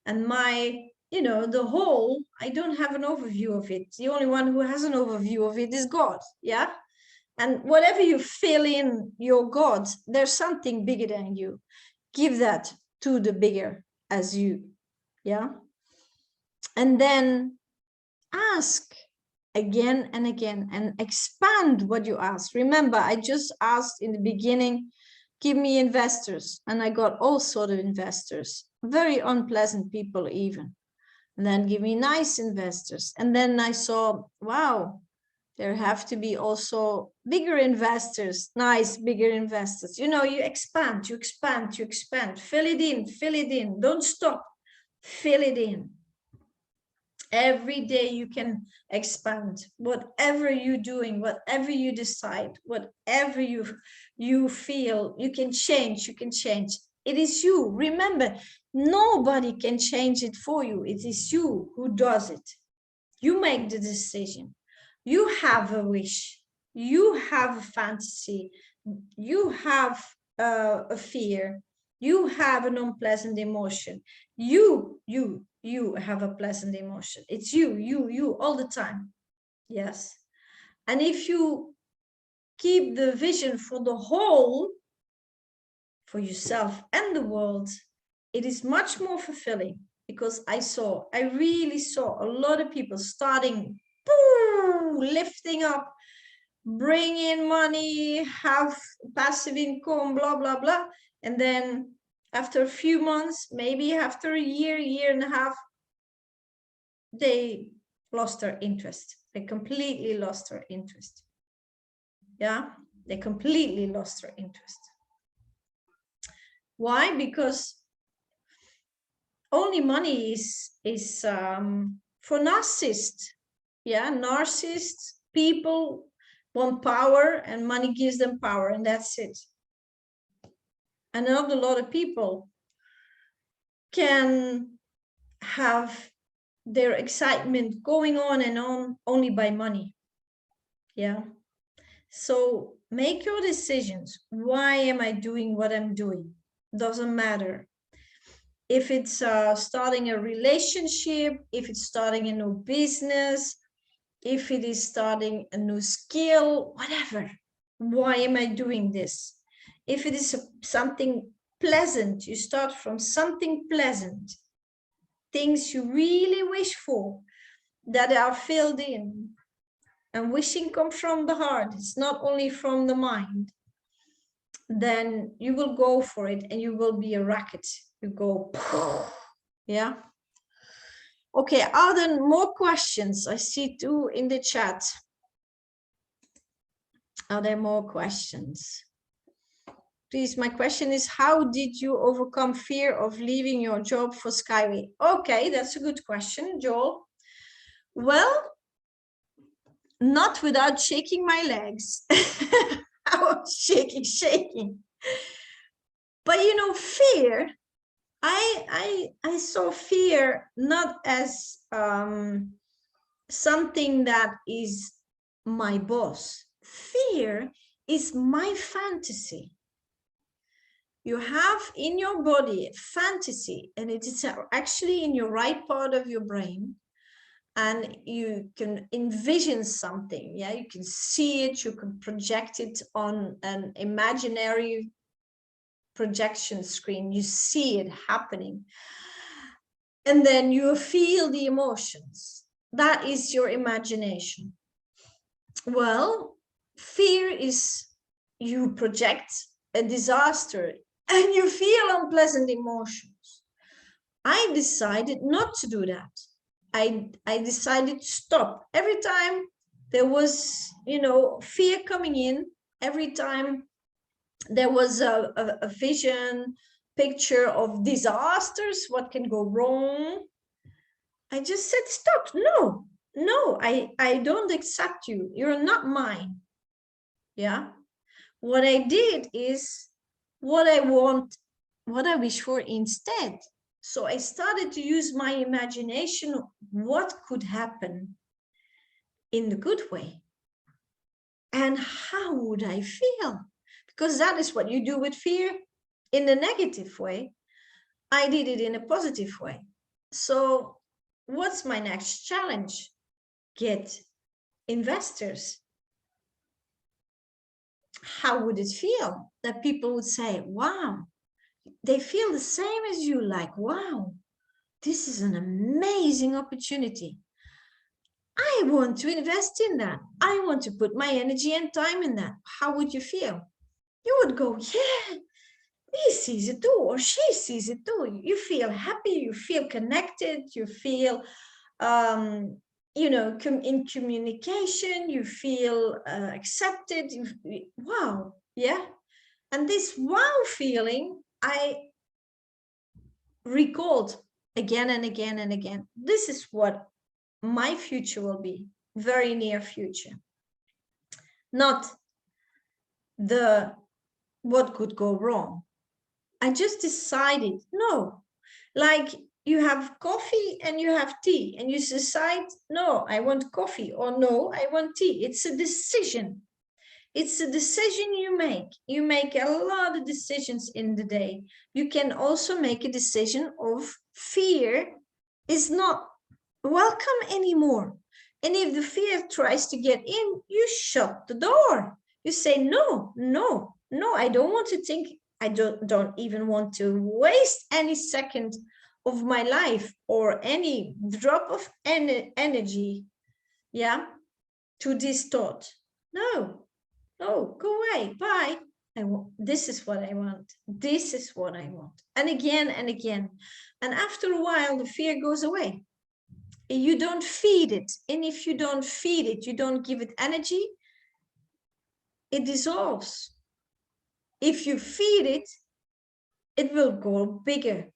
and my, the whole, I don't have an overview of it. The only one who has an overview of it is God. Yeah. And whatever you fill in your God, there's something bigger than you. Give that to the bigger as you. Yeah. And then ask again and again and expand what you ask. Remember, I just asked in the beginning, give me investors, and I got all sorts of investors, very unpleasant people even. And then give me nice investors. And then I saw, wow, there have to be also bigger investors, nice bigger investors. You expand, you expand, you expand, fill it in, don't stop, fill it in. Every day you can expand. Whatever you're doing, whatever you decide, whatever you feel, you can change. It is you. Remember, nobody can change it for you. It is you who does it. You make the decision. You have a wish. You have a fantasy. You have a fear. You have an unpleasant emotion. You have a pleasant emotion. It's you all the time. Yes. And if you keep the vision for the whole, for yourself and the world, it is much more fulfilling, because I really saw a lot of people starting, lifting up, bring in money, have passive income, blah, blah, blah. And then after a few months, maybe after a year and a half, they lost their interest. They completely lost their interest. Yeah, they completely lost their interest. Why? Because only money is for narcissists. Yeah, narcissists, people want power and money gives them power, and that's it. And not a lot of people can have their excitement going on and on only by money. Yeah. So make your decisions. Why am I doing what I'm doing? Doesn't matter. If it's starting a relationship, if it's starting a new business, if it is starting a new skill, whatever. Why am I doing this? If it is something pleasant, you start from something pleasant, things you really wish for that are filled in. And wishing comes from the heart, it's not only from the mind. Then you will go for it and you will be a rocket. You go, yeah. Okay, are there more questions? I see 2 in the chat. Are there more questions? Please, my question is, how did you overcome fear of leaving your job for Skyway? Okay, that's a good question, Joel. Well, not without shaking my legs. I was shaking. But you know, fear, I saw fear not as something that is my boss. Fear is my fantasy. You have in your body a fantasy, and it is actually in your right part of your brain, and you can envision something. Yeah, you can see it, you can project it on an imaginary projection screen. You see it happening, and then you feel the emotions. That is your imagination. Well, fear is you project a disaster and you feel unpleasant emotions. I decided not to do that. I decided to stop. Every time there was, you know, fear coming in, every time there was a vision, picture of disasters, what can go wrong, I just said, stop. No, I don't accept you. You're not mine. Yeah. What I did is what I want, what I wish for instead. So I started to use my imagination, what could happen in the good way. And how would I feel? Because that is what you do with fear in the negative way. I did it in a positive way. So what's my next challenge? Get investors. How would it feel that people would say, wow, they feel the same as you, like, wow, this is an amazing opportunity. I want to invest in that. I want to put my energy and time in that. How would you feel? You would go, yeah, he sees it too, or she sees it too. You feel happy, you feel connected, you feel, you know, in communication, you feel accepted. Wow, yeah. And this wow feeling, I recalled again and again and again. This is what my future will be, very near future. Not the what could go wrong. I just decided, no, like you have coffee and you have tea, and you decide, no, I want coffee, or no, I want tea. It's a decision. It's a decision you make. You make a lot of decisions in the day. You can also make a decision of fear is not welcome anymore. And if the fear tries to get in, you shut the door. You say, no, no, no, I don't want to think. I don't even want to waste any second of my life or any drop of energy, yeah, to this thought. No, no, go away, bye. This is what I want. This is what I want. And again and again. And after a while, the fear goes away. You don't feed it. And if you don't feed it, you don't give it energy, it dissolves. If you feed it, it will grow bigger.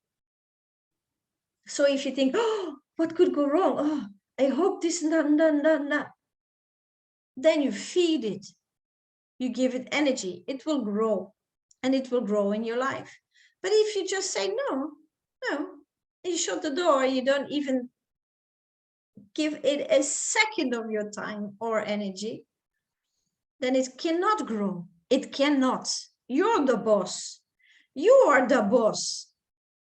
So if you think, oh, what could go wrong? Oh, I hope this, no. Then you feed it. You give it energy. It will grow. And it will grow in your life. But if you just say no, you shut the door, you don't even give it a second of your time or energy, then it cannot grow. It cannot. You're the boss. You are the boss.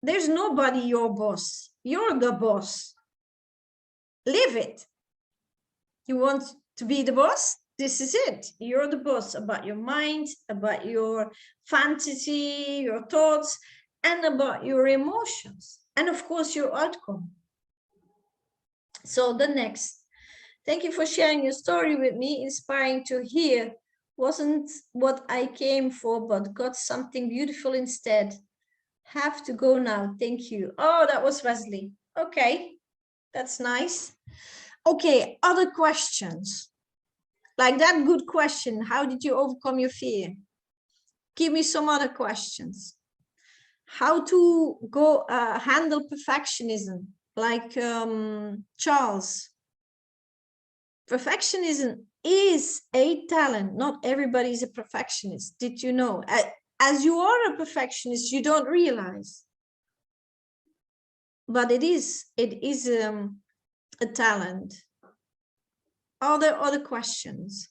There's nobody your boss. You're the boss. Live it. You want to be the boss? This is it. You're the boss about your mind, about your fantasy, your thoughts, and about your emotions. And of course, your outcome. So the next. Thank you for sharing your story with me. Inspiring to hear. Wasn't what I came for, but got something beautiful instead. Have to go now. Thank you. Oh, that was Wesley. Okay, that's nice. Okay, other questions. Like that good question. How did you overcome your fear? Give me some other questions. How to go handle perfectionism? Like Charles. Perfectionism is a talent. Not everybody is a perfectionist. Did you know? As you are a perfectionist, you don't realize. But it is a talent. Are there other questions?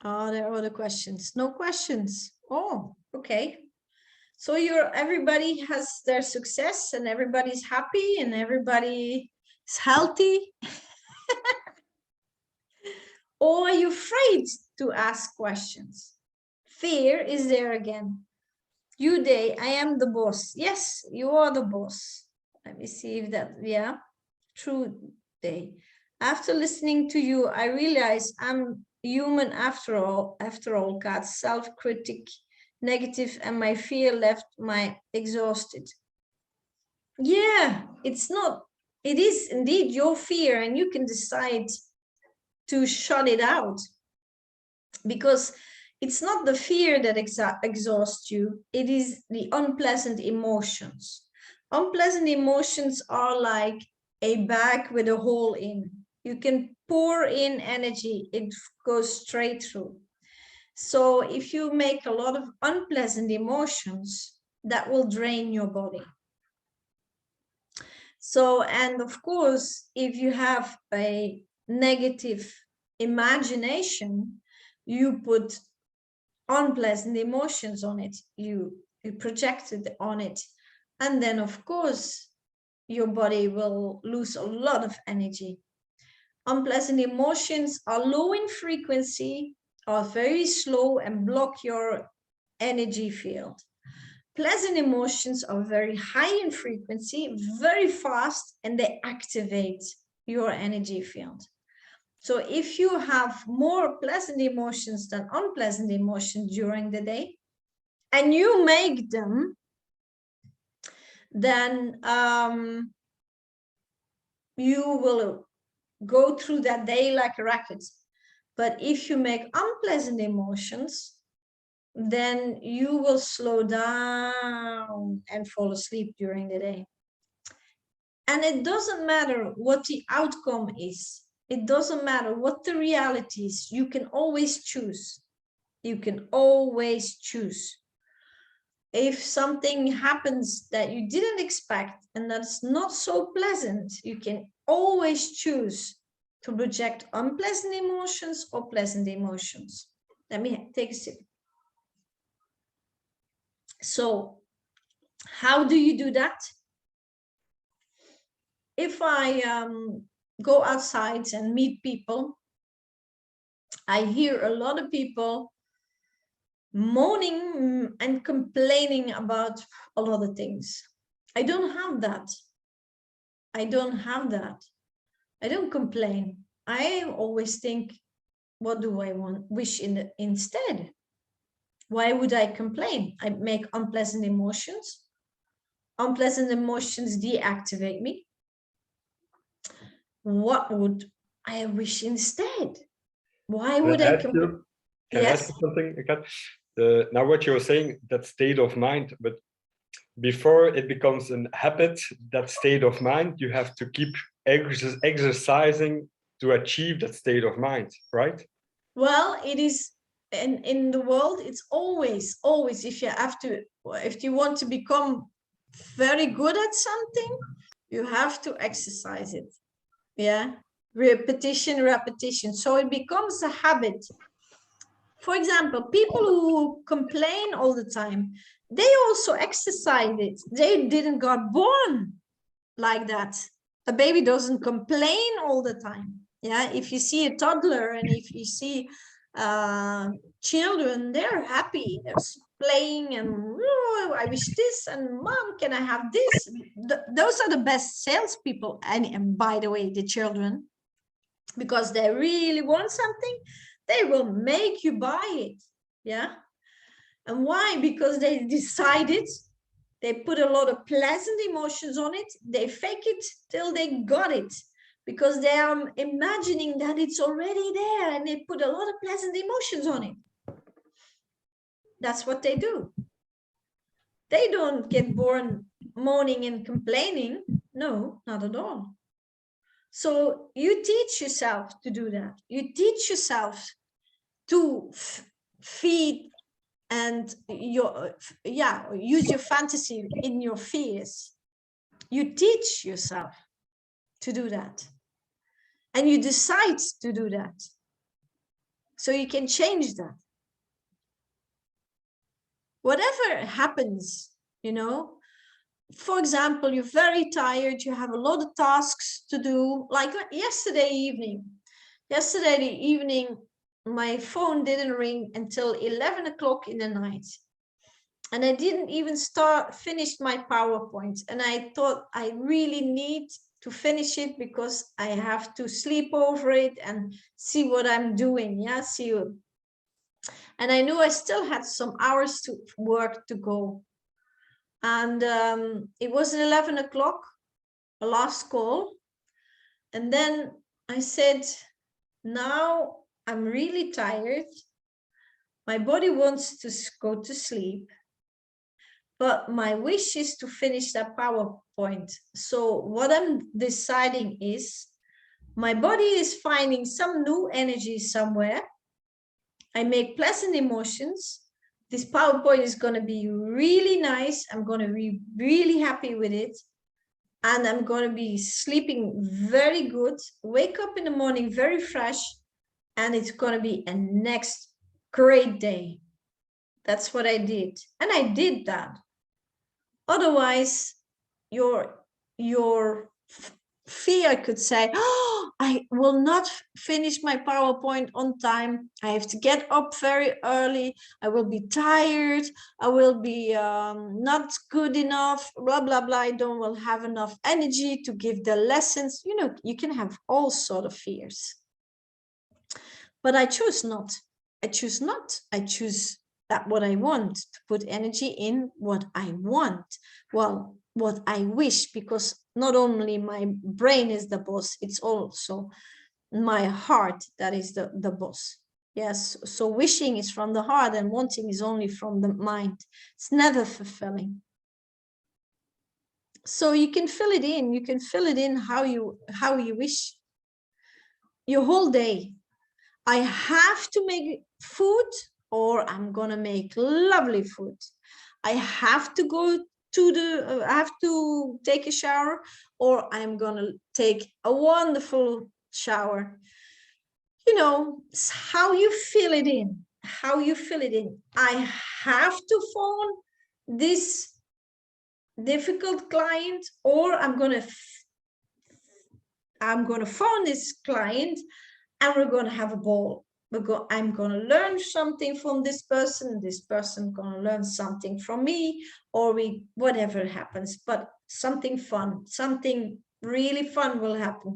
Are there other questions? No questions. Oh, okay. So everybody has their success and everybody's happy and everybody is healthy. Or are you afraid to ask questions? Fear is there again. You, Day, I am the boss. Yes, you are the boss. Let me see if that, yeah, true, Day. After listening to you, I realize I'm human after all, Kaat, self-critic, negative, and my fear left my exhausted. Yeah, it's not, it is indeed your fear, and you can decide to shut it out, because it's not the fear that exhausts you, it is the unpleasant emotions. Unpleasant emotions are like a bag with a hole in. You can pour in energy, it goes straight through. So if you make a lot of unpleasant emotions, that will drain your body. So, and of course, if you have a negative imagination, you put unpleasant emotions on it, you project it on it, and then of course your body will lose a lot of energy. Unpleasant emotions are low in frequency, are very slow, and block your energy field. Pleasant emotions are very high in frequency, very fast, and they activate your energy field. So if you have more pleasant emotions than unpleasant emotions during the day, and you make them, then you will go through that day like a rocket. But if you make unpleasant emotions, then you will slow down and fall asleep during the day. And it doesn't matter what the outcome is. It doesn't matter what the reality is. You can always choose. You can always choose. If something happens that you didn't expect and that's not so pleasant, you can always choose to project unpleasant emotions or pleasant emotions. Let me take a sip. So how do you do that? If I go outside and meet people, I hear a lot of people moaning and complaining about a lot of things. I don't have that. I don't have that. I don't complain. I always think, what do I wish instead? Why would I complain? I make unpleasant emotions. Unpleasant emotions deactivate me. What would I wish instead? Why would I complain? Can I ask Yes. you something, Kaat? Now what you're saying, that state of mind, but before it becomes a habit, that state of mind, you have to keep exercising to achieve that state of mind, right? Well, it is in the world, it's always, if you want to become very good at something, you have to exercise it. Yeah. Repetition. So it becomes a habit. For example, people who complain all the time, they also exercise it. They didn't got born like that. A baby doesn't complain all the time. Yeah, if you see a toddler and if you see children, they're happy, they're playing and, oh, I wish this, and mom, can I have this? Those are the best salespeople. And by the way, the children, because they really want something, they will make you buy it. Yeah. And why? Because they decided, they put a lot of pleasant emotions on it. They fake it till they got it, because they are imagining that it's already there, and they put a lot of pleasant emotions on it. That's what they do. They don't get born moaning and complaining. No, not at all. So you teach yourself to do that. You teach yourself to feed and use your fantasy in your fears. You teach yourself to do that, and you decide to do that, so you can change that. Whatever happens, for example, you're very tired, you have a lot of tasks to do, like yesterday evening, my phone didn't ring until 11 o'clock in the night. And I didn't even finish my PowerPoint. And I thought I really need to finish it, because I have to sleep over it and see what I'm doing. Yeah, and I knew I still had some hours to work to go. And it was 11 o'clock, a last call. And then I said, now I'm really tired. My body wants to go to sleep, but my wish is to finish that PowerPoint. So what I'm deciding is, my body is finding some new energy somewhere. I make pleasant emotions. This PowerPoint is going to be really nice. I'm going to be really happy with it. And I'm going to be sleeping very good, wake up in the morning very fresh, and it's going to be a next great day. That's what I did. And I did that. Otherwise, your fear could say, oh, I will not finish my PowerPoint on time. I have to get up very early. I will be tired. I will be not good enough, blah, blah, blah. I will have enough energy to give the lessons. You can have all sort of fears. But I choose not. I choose not. I choose that what I want, to put energy in what I want. Well, what I wish, because not only my brain is the boss, it's also my heart that is the boss. Yes, so wishing is from the heart and wanting is only from the mind. It's never fulfilling. So you can fill it in. You can fill it in how you wish. Your whole day. I have to make food, or I'm gonna make lovely food. I have to go to I have to take a shower, or I'm gonna take a wonderful shower. It's how you fill it in. How you fill it in. I have to phone this difficult client, or I'm gonna phone this client, and we're gonna have a ball. I'm going to learn something from this person going to learn something from me, or whatever happens, but something fun, something really fun will happen.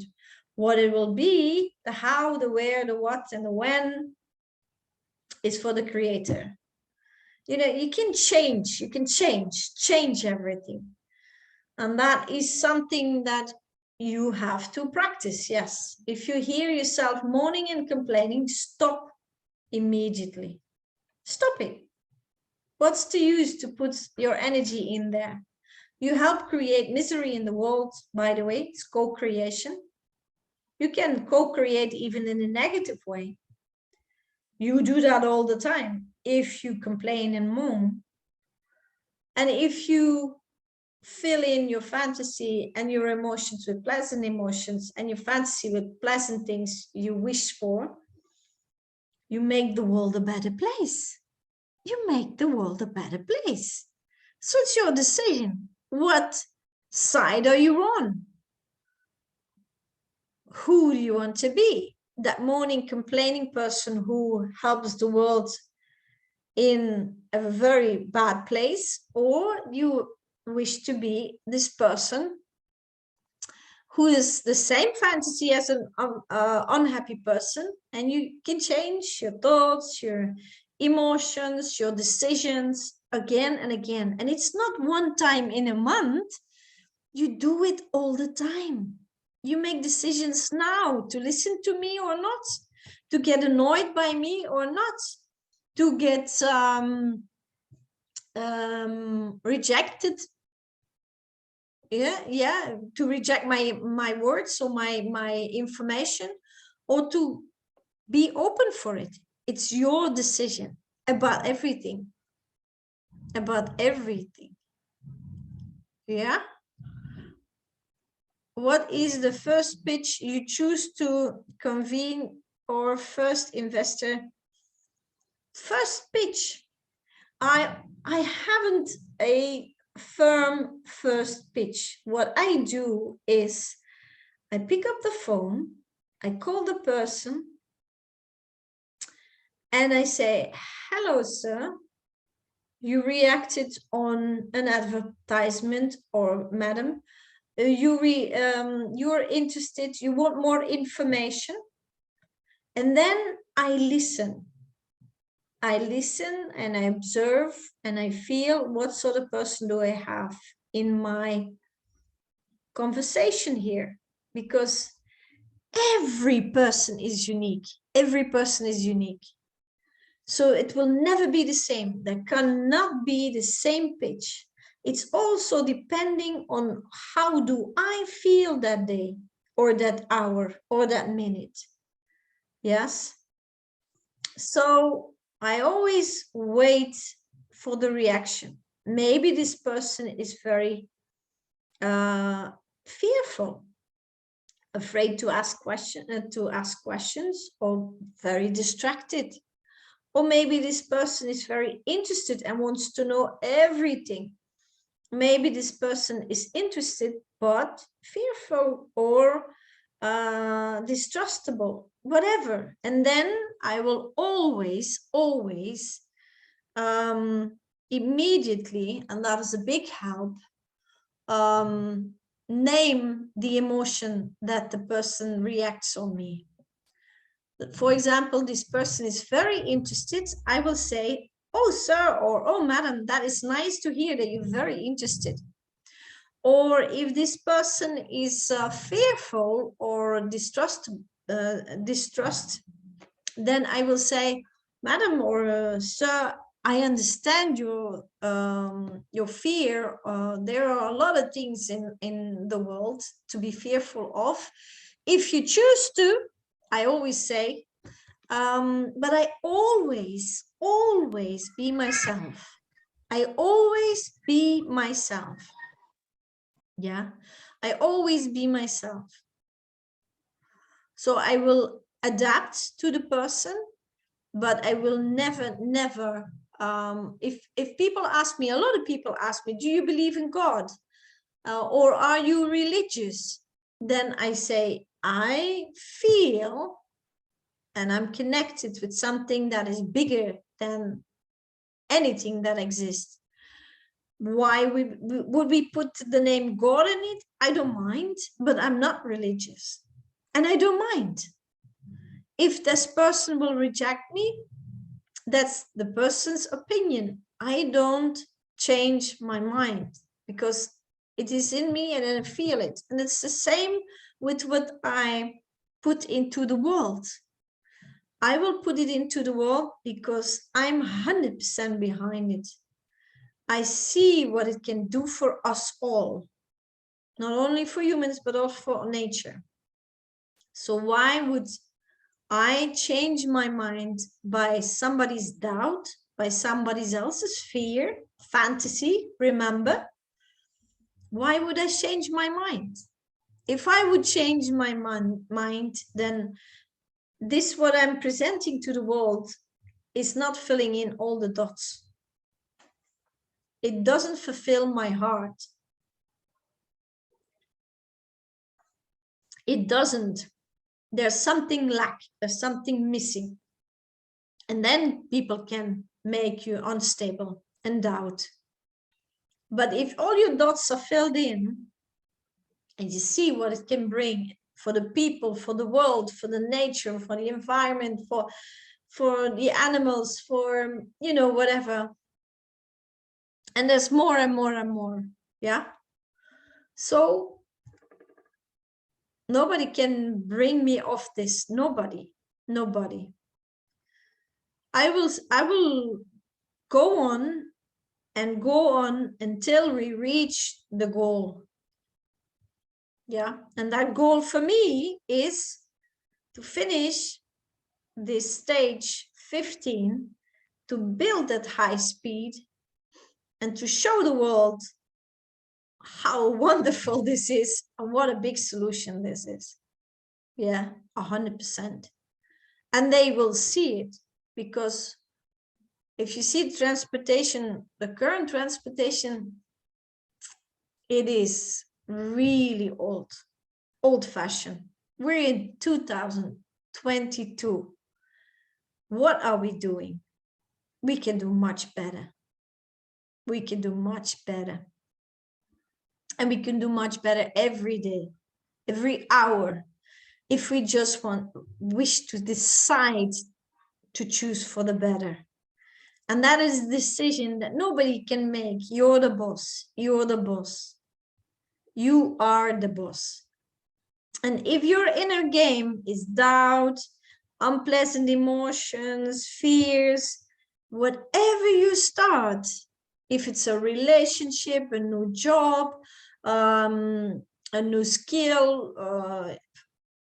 What it will be, the how, the where, the what, and the when is for the creator. You know, you can change everything. And that is something that you have to practice. Yes. If you hear yourself moaning and complaining, stop immediately. Stop it. What's the use to put your energy in there? You help create misery in the world, by the way. It's co-creation. You can co-create even in a negative way. You do that all the time if you complain and moan. And if you fill in your fantasy and your emotions with pleasant emotions, and your fantasy with pleasant things you wish for, you make the world a better place. You make the world a better place. So it's your decision. What side are you on? Who do you want to be? That moaning, complaining person who helps the world in a very bad place, or you wish to be this person who is the same fantasy as an unhappy person, and you can change your thoughts, your emotions, your decisions again and again. And it's not one time in a month. You do it all the time. You make decisions now to listen to me or not, to get annoyed by me or not, to get rejected, to reject my words or my information, or to be open for it. It's your decision about everything. Yeah. What is the first pitch you choose to convene, or first investor? First pitch. I haven't a firm first pitch. What I do is I pick up the phone, I call the person, and I say, hello, sir. You reacted on an advertisement, or madam, you're interested, you want more information. And then I listen and I observe and I feel, what sort of person do I have in my conversation here? Because every person is unique. So it will never be the same. There cannot be the same pitch. It's also depending on how do I feel that day, or that hour, or that minute. Yes. So I always wait for the reaction. Maybe this person is very fearful, afraid to ask questions, or very distracted. Or maybe this person is very interested and wants to know everything. Maybe this person is interested but fearful, or distrustable, whatever. And then I will always immediately, and that is a big help, name the emotion that the person reacts on me. For example, this person is very interested. I will say, oh, sir, or oh, madam, that is nice to hear that you're very interested. Or if this person is fearful or distrust, then I will say, madam or sir, I understand your fear. There are a lot of things in the world to be fearful of. If you choose to, I always say, but I always be myself. I always be myself. Yeah, I always be myself. So I will adapt to the person, but I will never, if people ask me, a lot of people ask me, do you believe in God? Or are you religious? Then I say, I feel and I'm connected with something that is bigger than anything that exists. Why would we put the name God in it? I don't mind, but I'm not religious. And I don't mind. If this person will reject me, that's the person's opinion. I don't change my mind because it is in me and I feel it. And it's the same with what I put into the world. I will put it into the world because I'm 100% behind it. I see what it can do for us all, not only for humans, but also for nature. So why would I change my mind by somebody's doubt, by somebody else's fear, fantasy? Remember, why would I change my mind? If I would change my mind, then this, what I'm presenting to the world, is not filling in all the dots. It doesn't fulfill my heart. It doesn't. There's something lack, there's something missing. And then people can make you unstable and doubt. But if all your dots are filled in, and you see what it can bring for the people, for the world, for the nature, for the environment, for the animals, for, you know, whatever. And there's more and more and more, yeah? So nobody can bring me off this, nobody. I will go on and go on until we reach the goal. Yeah, and that goal for me is to finish this stage 15, to build that high speed and to show the world how wonderful this is and what a big solution this is. Yeah, 100%. And they will see it, because if you see transportation, the current transportation, it is really old-fashioned. We're in 2022. What are we doing? We can do much better. We can do much better. And we can do much better every day, every hour, if we just wish to decide to choose for the better. And that is a decision that nobody can make. You're the boss. You're the boss. You are the boss. And if your inner game is doubt, unpleasant emotions, fears, whatever you start, if it's a relationship, a new job, a new skill,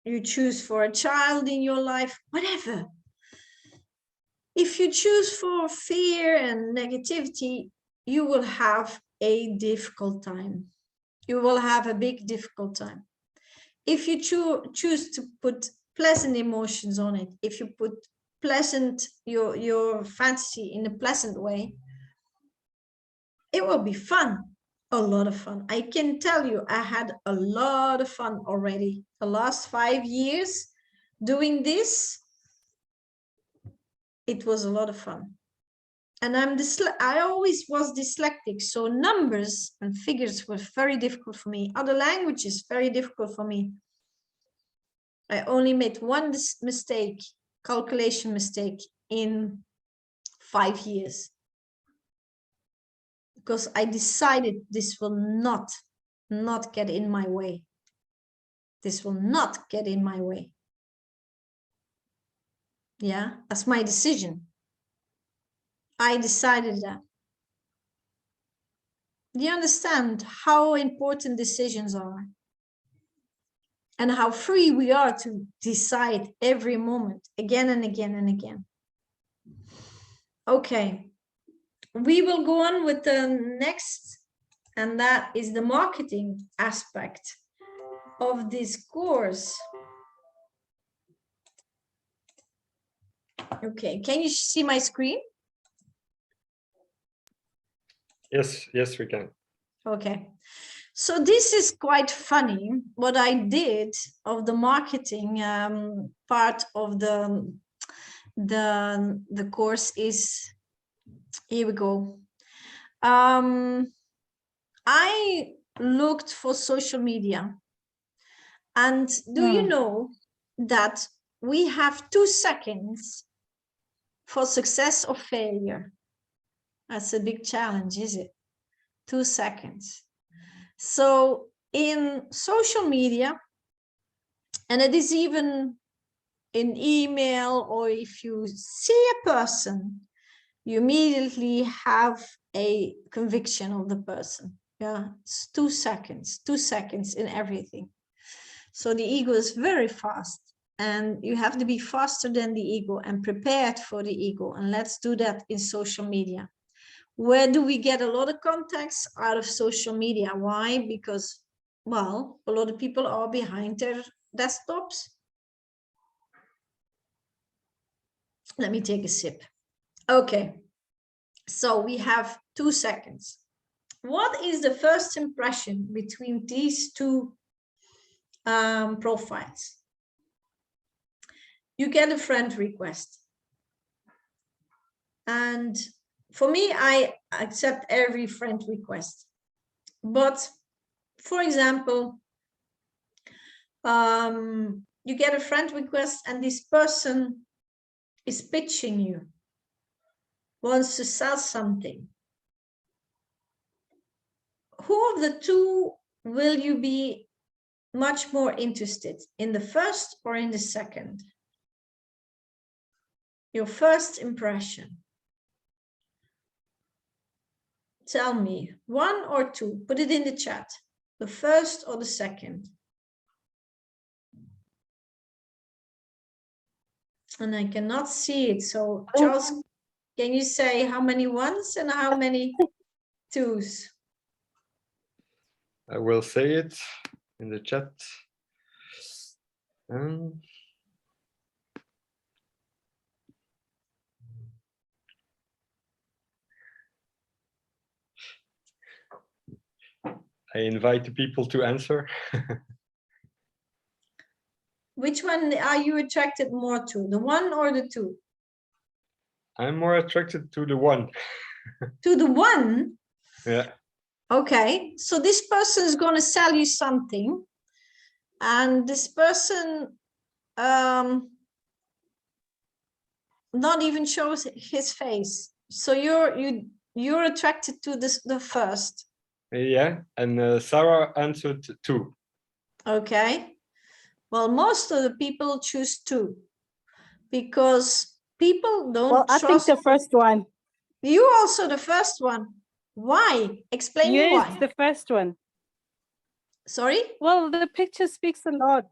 you choose for a child in your life, whatever. If you choose for fear and negativity, you will have a difficult time. You will have a big difficult time. If you choose to put pleasant emotions on it, if you put pleasant, your fantasy in a pleasant way, it will be fun, a lot of fun. I can tell you, I had a lot of fun already. The last 5 years doing this, it was a lot of fun. And I always was dyslexic, so numbers and figures were very difficult for me. Other languages, very difficult for me. I only made one mistake, calculation mistake, in 5 years. Because I decided this will not get in my way. This will not get in my way. Yeah, that's my decision. I decided that. Do you understand how important decisions are? And how free we are to decide every moment, again and again and again. Okay, we will go on with the next, and that is the marketing aspect of this course. Okay, can you see my screen? Yes, we can. Okay, So this is quite funny. What I did of the marketing part of the course is, here we go. I looked for social media, and do you know that we have 2 seconds for success or failure? That's a big challenge, is it? 2 seconds. So in social media, and it is even in email, or if you see a person, you immediately have a conviction of the person. Yeah, it's 2 seconds, 2 seconds in everything. So the ego is very fast, and you have to be faster than the ego and prepared for the ego. And let's do that in social media. Where do we get a lot of contacts? Out of social media. Why? Because, well, a lot of people are behind their desktops. Let me take a sip. Okay, so we have 2 seconds. What is the first impression between these two profiles? You get a friend request. And for me, I accept every friend request. But for example, you get a friend request and this person is pitching you, wants to sell something. Who of the two will you be much more interested in, the first or in the second? Your first impression. Tell me, 1 or 2, put it in the chat. The first or the second? And I cannot see it. So Charles, can you say how many 1s and how many 2s? I will say it in the chat. I invite the people to answer. Which one are you attracted more to, the 1 or the 2? I'm more attracted to the 1. To the 1? Yeah. Okay, so this person is going to sell you something, and this person not even shows his face. So you're attracted to the first. Yeah, and Sarah answered 2. Okay. Well, most of the people choose 2 because people don't trust. I think the first one. You also the first one. Why? Explain me why. Yes, the first one. Sorry? Well, the picture speaks a lot.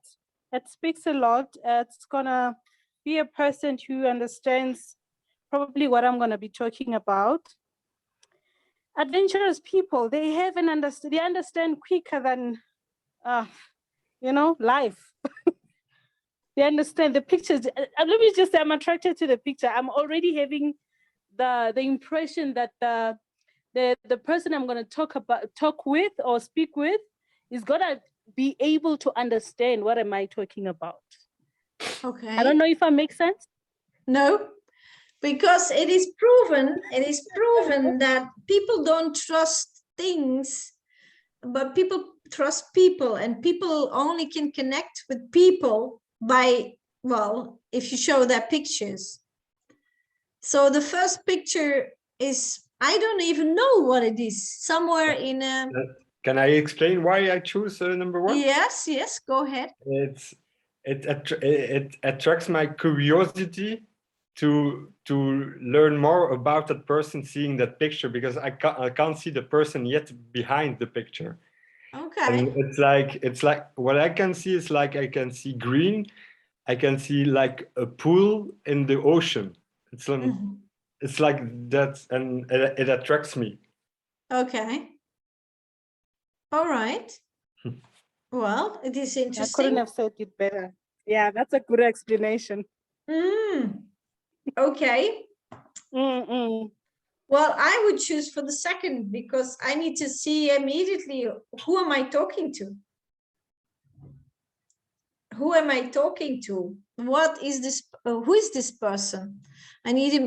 It speaks a lot. It's gonna be a person who understands probably what I'm gonna be talking about. Adventurous people, they have an they understand quicker than life. They understand the pictures. Let me just say I'm attracted to the picture. I'm already having the impression that the person I'm going to talk with or speak with is going to be able to understand what am I talking about. Okay. I don't know if I make sense. No, because it is proven that people don't trust things, but people trust people, and people only can connect with people by, well, if you show their pictures. So the first picture is, I don't even know what it is, somewhere in a... Can I explain why I choose number 1? Yes, go ahead. It attracts my curiosity to learn more about that person seeing that picture, because I can't see the person yet behind the picture. Okay. And it's like what I can see is like I can see green, I can see like a pool in the ocean. It's like that, and it attracts me. Okay. All right. Well, it is interesting. I couldn't have said it better. Yeah, that's a good explanation. Okay. Well, Well, I would choose for the second because I need to see immediately who am I talking to? Who am I talking to? What is this? Who is this person? I need him.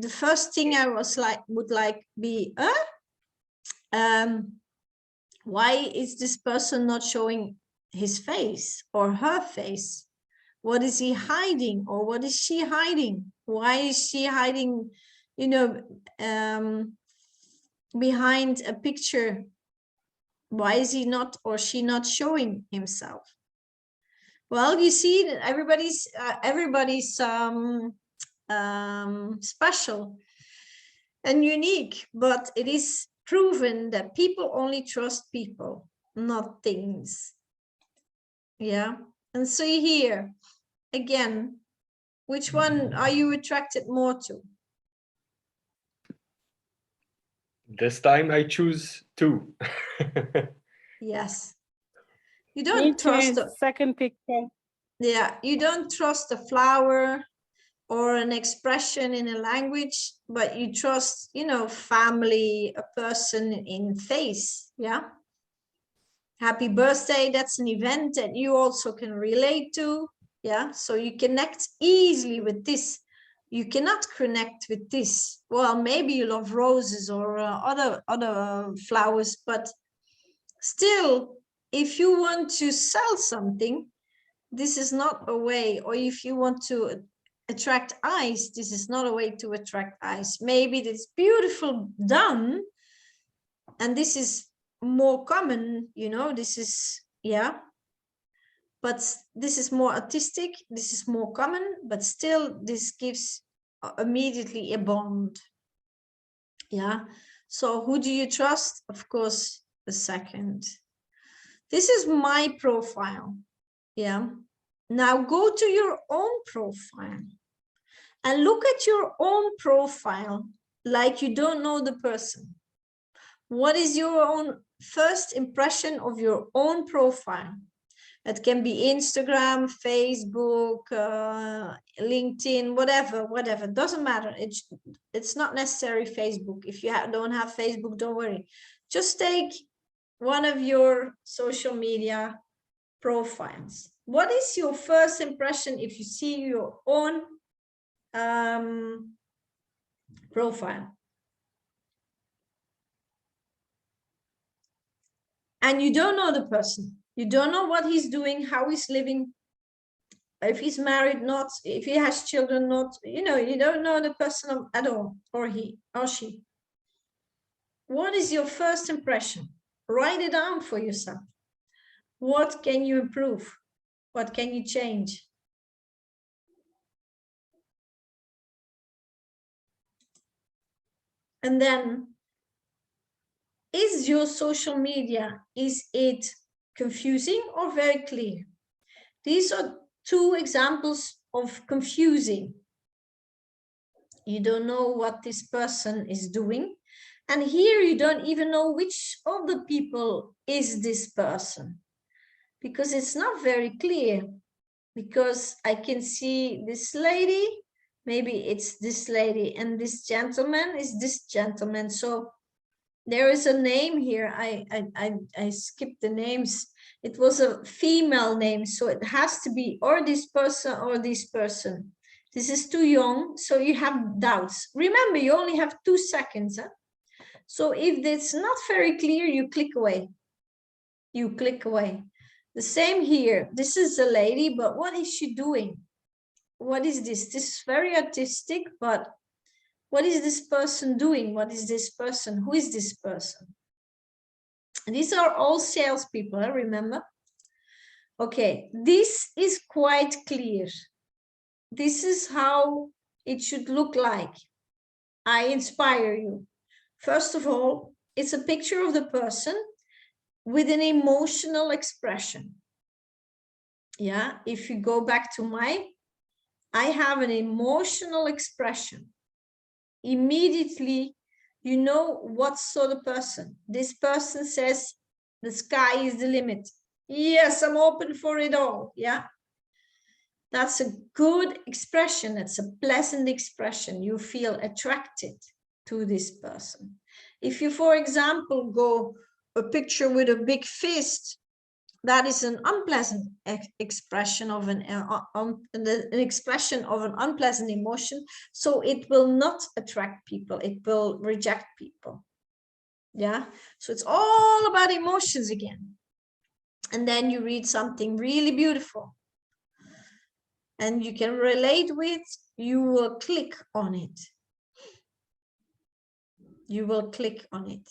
The first thing I would like be, why is this person not showing his face or her face? What is he hiding, or what is she hiding? Why is she hiding, you know, behind a picture? Why is he not or she not showing himself? Well, you see, everybody's special and unique, but it is proven that people only trust people, not things. Yeah, and see here again, which one are you attracted more to? This time I choose 2. Yes, you Me don't too. trust the, Second picture. yeah, you don't trust a flower or an expression in a language, but you trust, you know, family, a person in face. Yeah, happy birthday, that's an event that you also can relate to. Yeah, so you connect easily with this. You cannot connect with this. Well, maybe you love roses or other flowers, but still, if you want to sell something, this is not a way. Or if you want to attract eyes, this is not a way to attract eyes. Maybe it's beautiful done, and this is more common, you know, this is, yeah, but this is more artistic, this is more common, but still this gives immediately a bond. Yeah, so who do you trust? Of course, the second. This is my profile. Yeah, now go to your own profile and look at your own profile like you don't know the person. What is your own first impression of your own profile? It can be Instagram, Facebook, LinkedIn, whatever, doesn't matter. It's not necessary Facebook. If you don't have Facebook, don't worry. Just take one of your social media profiles. What is your first impression if you see your own profile? And you don't know the person. You don't know what he's doing, how he's living, if he's married, not, if he has children, not, you know, you don't know the person at all, or he or she. What is your first impression? Write it down for yourself. What can you improve? What can you change? And then, is your social media, is it confusing or very clear? These are 2 examples of confusing. You don't know what this person is doing. And here you don't even know which of the people is this person, because it's not very clear. Because I can see this lady, maybe it's this lady, and this gentleman is this gentleman. So there is a name here. I skipped the names. It was a female name, so it has to be or this person or this person. This is too young, so you have doubts. Remember, you only have 2 seconds. Huh? So if it's not very clear, you click away. You click away. The same here. This is a lady, but what is she doing? What is this? This is very artistic, but what is this person doing? What is this person? Who is this person? And these are all salespeople, remember? Okay, this is quite clear. This is how it should look like. I inspire you. First of all, it's a picture of the person with an emotional expression. Yeah, if you go back to I have an emotional expression. Immediately, you know what sort of person. This person says, the sky is the limit. Yes, I'm open for it all. Yeah, that's a good expression. It's a pleasant expression. You feel attracted to this person. If you, for example, go a picture with a big fist, that is an unpleasant expression of an expression of an unpleasant emotion. So it will not attract people. It will reject people. Yeah. So it's all about emotions again. And then you read something really beautiful and you can relate with, you will click on it. You will click on it.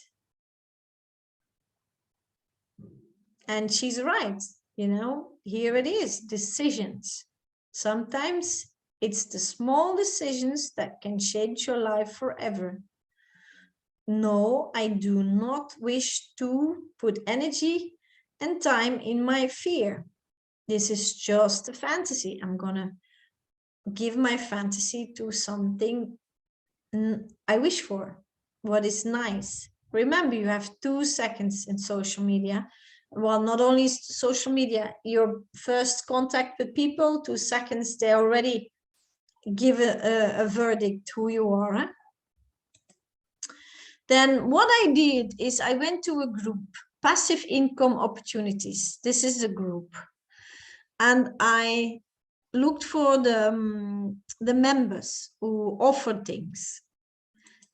And she's right, you know, here it is, decisions. Sometimes it's the small decisions that can change your life forever. No, I do not wish to put energy and time in my fear. This is just a fantasy. I'm gonna give my fantasy to something I wish for, what is nice. Remember, you have 2 seconds in social media. Well, not only social media, your first contact with people, 2 seconds, they already give a verdict who you are. Huh? Then what I did is I went to a group, Passive Income Opportunities. This is a group. And I looked for the members who offer things.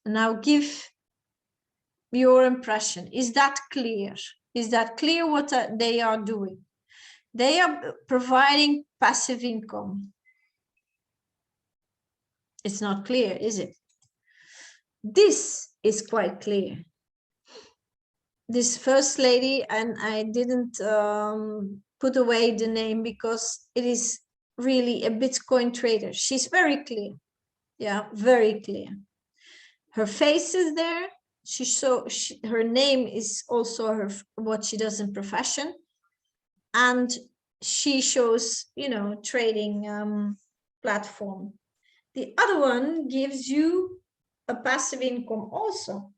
Now give your impression. Is that clear? Is that clear what they are doing? They are providing passive income. It's not clear, is it? This is quite clear. This first lady, and I didn't put away the name because it is really a Bitcoin trader. She's very clear. Yeah, very clear. Her face is there. Her name is also what she does in profession. And she shows, you know, trading platform. The other one gives you a passive income also,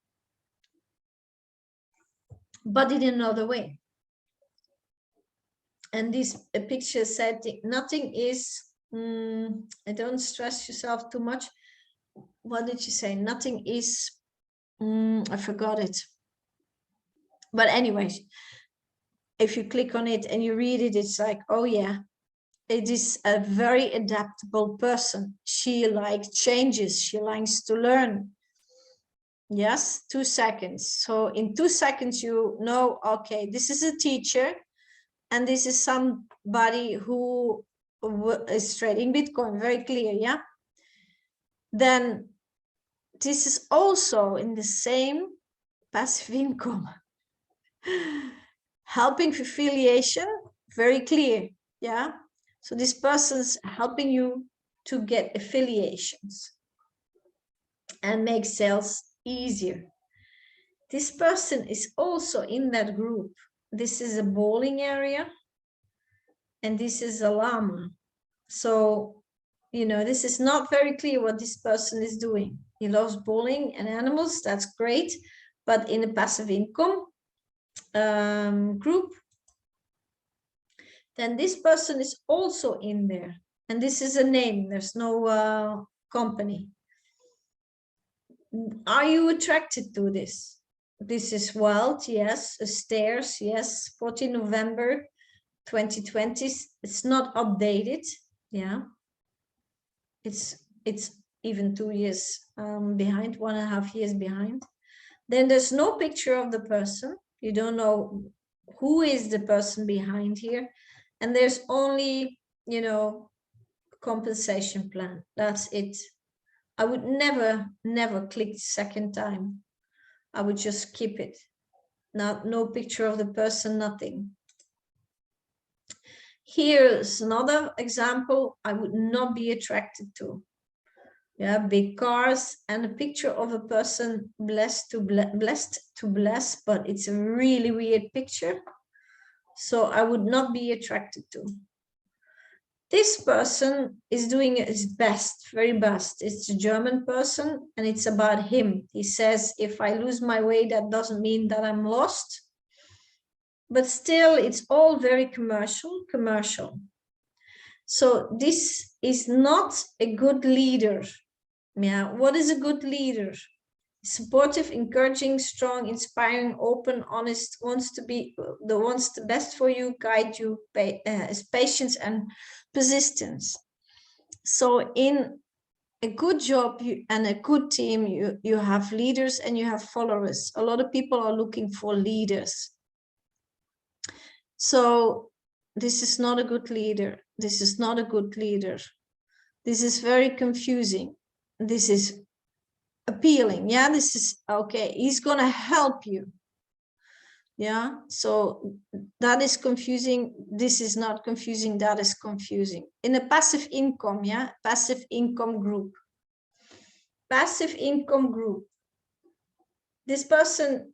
but in another way. And this picture said, nothing is, don't stress yourself too much. What did you say? Nothing is, I forgot it. But anyways, if you click on it and you read it, it's like, oh yeah, it is a very adaptable person. She likes changes. She likes to learn. Yes, 2 seconds. So in 2 seconds, you know, okay, this is a teacher and this is somebody who is trading Bitcoin, very clear, yeah? Then this is also in the same passive income. Helping for affiliation, very clear, yeah? So this person's helping you to get affiliations and make sales easier. This person is also in that group. This is a bowling area and this is a llama. So, you know, this is not very clear what this person is doing. He loves bowling and animals, that's great. But in a passive income group, then this person is also in there. And this is a name, there's no company. Are you attracted to this? This is wealth, yes. Stairs, yes. 14 November 2020. It's not updated, yeah. It's even 2 years behind, 1.5 years behind. Then there's no picture of the person. You don't know who is the person behind here. And there's only, you know, compensation plan. That's it. I would never click the second time. I would just keep it. No picture of the person, nothing. Here's another example I would not be attracted to. Yeah, big cars and a picture of a person blessed to bless, but it's a really weird picture. So I would not be attracted to. This person is doing his best, very best. It's a German person and it's about him. He says, if I lose my way, that doesn't mean that I'm lost. But still, it's all very commercial. So this is not a good leader. Yeah, what is a good leader? supportive, encouraging, strong, inspiring, open, honest, wants the best for you, guide you, is patience and persistence. So in a good job and a good team, you have leaders and you have followers. A lot of people are looking for leaders. So this is not a good leader. This is not a good leader. This is very confusing. This is appealing. Yeah, this is okay. He's going to help you. Yeah, so that is confusing. This is not confusing. That is confusing. In a passive income, yeah, passive income group. Passive income group. This person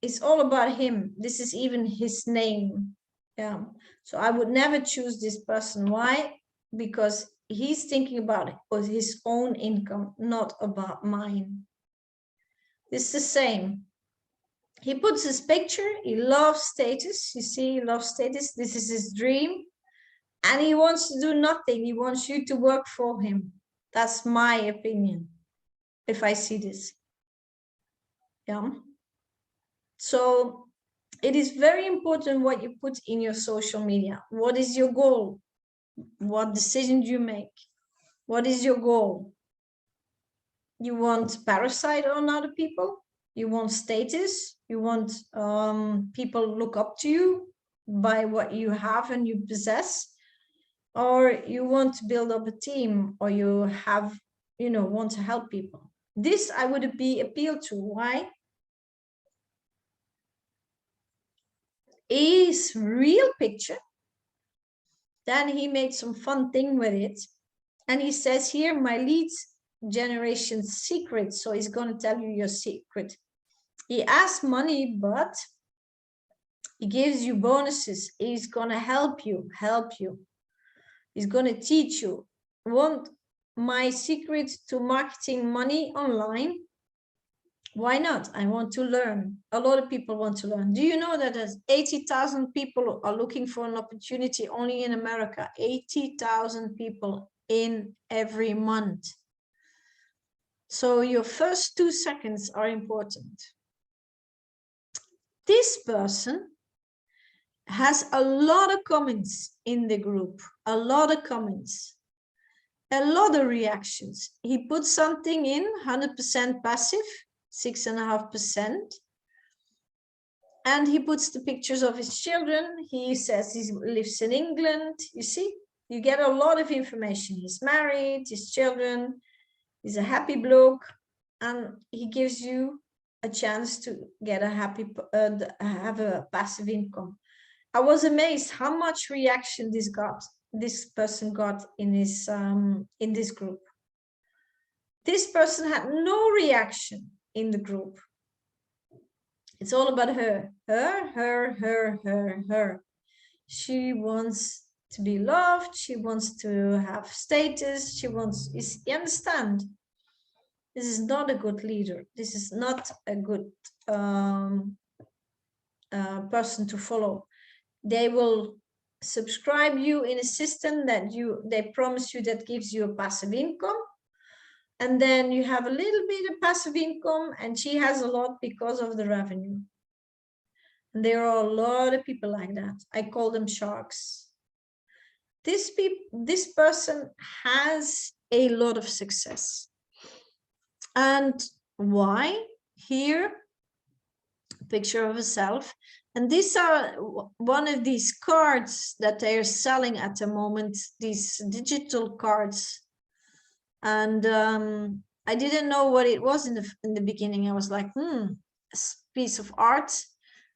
is all about him. This is even his name. Yeah, so I would never choose this person. Why? Because he's thinking about his own income, not about mine. It's the same. He puts his picture, he loves status, you see, he loves status, this is his dream, and he wants to do nothing, he wants you to work for him. That's my opinion, if I see this. Yeah. So it is very important what you put in your social media. What is your goal? What decision do you make? What is your goal? You want parasite on other people? You want status? You want people look up to you by what you have and you possess? Or you want to build up a team, or you have, want to help people? This I would be appealed to. Why? His real picture. Then he made some fun thing with it. And he says here, my lead generation secret. So he's going to tell you your secret. He asks money, but he gives you bonuses. He's going to help you. He's going to teach you. Want my secret to marketing money online? Why not? I want to learn. A lot of people want to learn. Do you know that there's 80,000 people are looking for an opportunity only in America? 80,000 people in every month. So your first 2 seconds are important. This person has a lot of comments in the group, a lot of comments, a lot of reactions. He puts something in, 100% passive, 6.5%. And he puts the pictures of his children. He says he lives in England. You see, you get a lot of information. He's married, his children, he's a happy bloke, and he gives you a chance to get a have a passive income. I was amazed how much reaction this person got in his in this group. This person had no reaction in the group. It's all about her. She wants to be loved. She wants to have status. She wants, you understand? This is not a good leader. This is not a good person to follow. They will subscribe you in a system that they promise you that gives you a passive income. And then you have a little bit of passive income, and she has a lot because of the revenue. And there are a lot of people like that. I call them sharks. This person has a lot of success. And why? Here, picture of herself. And these are one of these cards that they are selling at the moment, these digital cards. And I didn't know what it was in the beginning. I was like, a piece of art.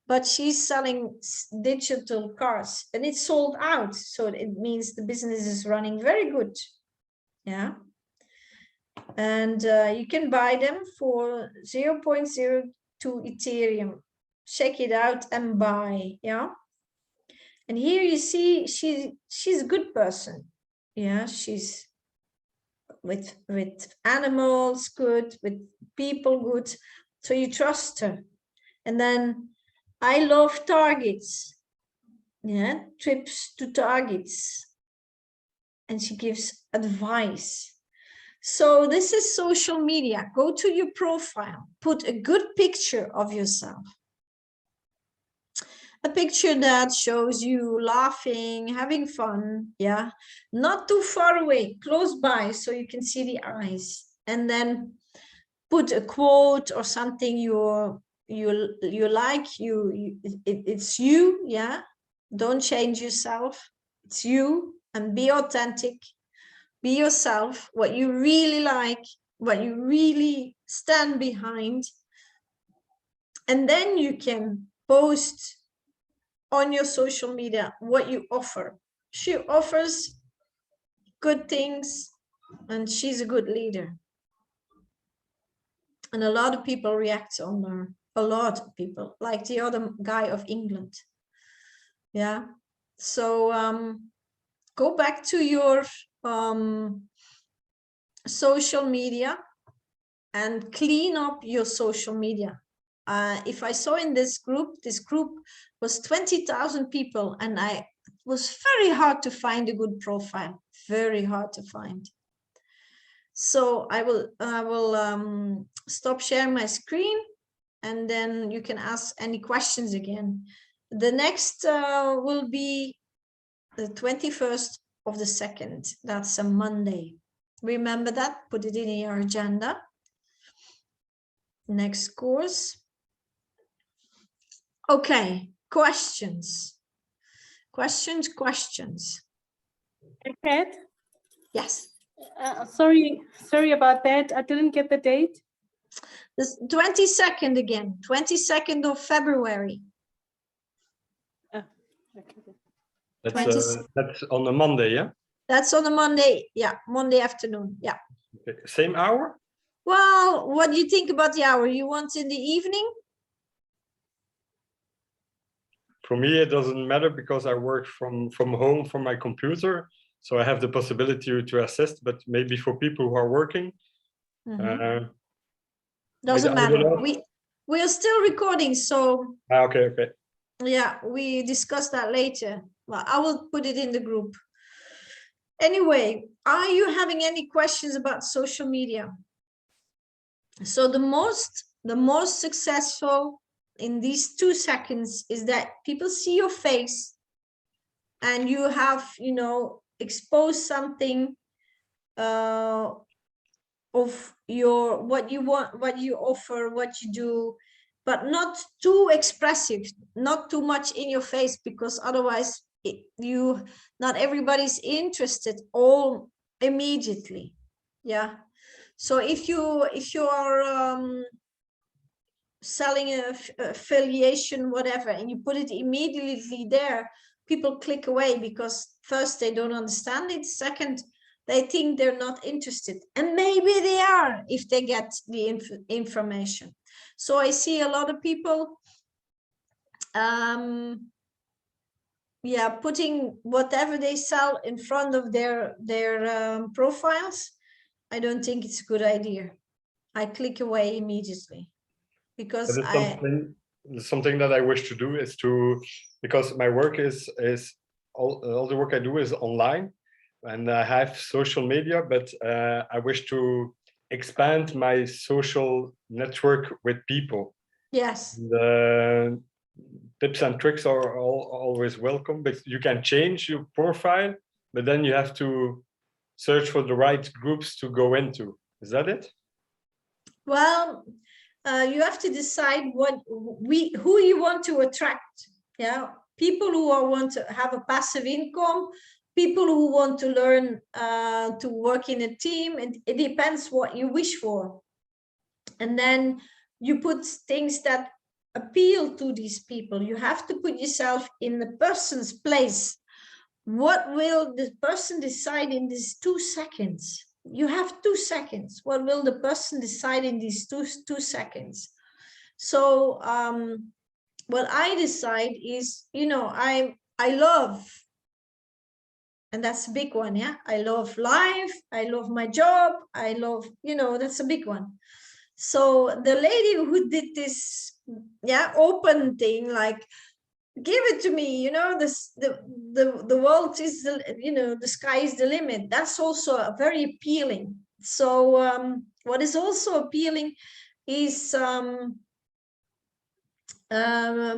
But she's selling digital cards, and it's sold out. So it means the business is running very good. Yeah. And you can buy them for 0.02 Ethereum. Check it out and buy. Yeah. And here you see she's a good person. Yeah, she's with animals good, with people good. So you trust her. And then I love targets. Yeah, trips to targets. And she gives advice. So this is social media. Go to your profile, put a good picture of yourself. A picture that shows you laughing, having fun, yeah, not too far away, close by, so you can see the eyes. And then put a quote or something you like. It's you, yeah. Don't change yourself. It's you, and be authentic. Be yourself. What you really like, what you really stand behind, and then you can post on your social media what you offer. She offers good things and she's a good leader. And a lot of people react on her. A lot of people, like the other guy of England. Yeah. So go back to your social media and clean up your social media. If I saw in this group was 20,000 people, and it was very hard to find a good profile, very hard to find. So I will stop sharing my screen, and then you can ask any questions again. The next will be the 21st of the 2nd. That's a Monday. Remember that, put it in your agenda. Next course. Okay, questions. Questions. Okay. Yes. Sorry about that. I didn't get the date. The 22nd again, 22nd of February. Oh, okay. That's on a Monday, yeah? That's on a Monday, yeah, Monday afternoon, yeah. Okay. Same hour? Well, what do you think about the hour? You want in the evening? For me, it doesn't matter because I work from home from my computer. So I have the possibility to assist, but maybe for people who are working, doesn't matter. We are still recording, so okay. yeah, we discuss that later. Well, I will put it in the group. Anyway, are you having any questions about social media? So the most successful in these 2 seconds is that people see your face and you have, you know, exposed something of your what you want, what you offer, what you do, but not too expressive, not too much in your face, because otherwise not everybody's interested all immediately. Yeah. So if you are selling a affiliation, whatever, and you put it immediately there, people click away because first they don't understand it, second they think they're not interested, and maybe they are if they get the information. So I see a lot of people putting whatever they sell in front of their profiles. I don't think it's a good idea. I click away immediately because something that I wish to do is because my work is all the work I do is online, and I have social media, but I wish to expand my social network with people. Yes. The tips and tricks are always welcome, but you can change your profile, but then you have to search for the right groups to go into. Is that it? Well, you have to decide who you want to attract. Yeah, people who want to have a passive income, people who want to learn to work in a team. It depends what you wish for, and then you put things that appeal to these people. You have to put yourself in the person's place. What will the person decide in these 2 seconds? You have 2 seconds. What will the person decide in these two seconds? So what I decide is, you know, I love, and that's a big one. Yeah, I love life, I love my job, I love, you know, that's a big one. So the lady who did this open thing, like, give it to me, you know, the world is the, you know, the sky is the limit, that's also very appealing. So what is also appealing is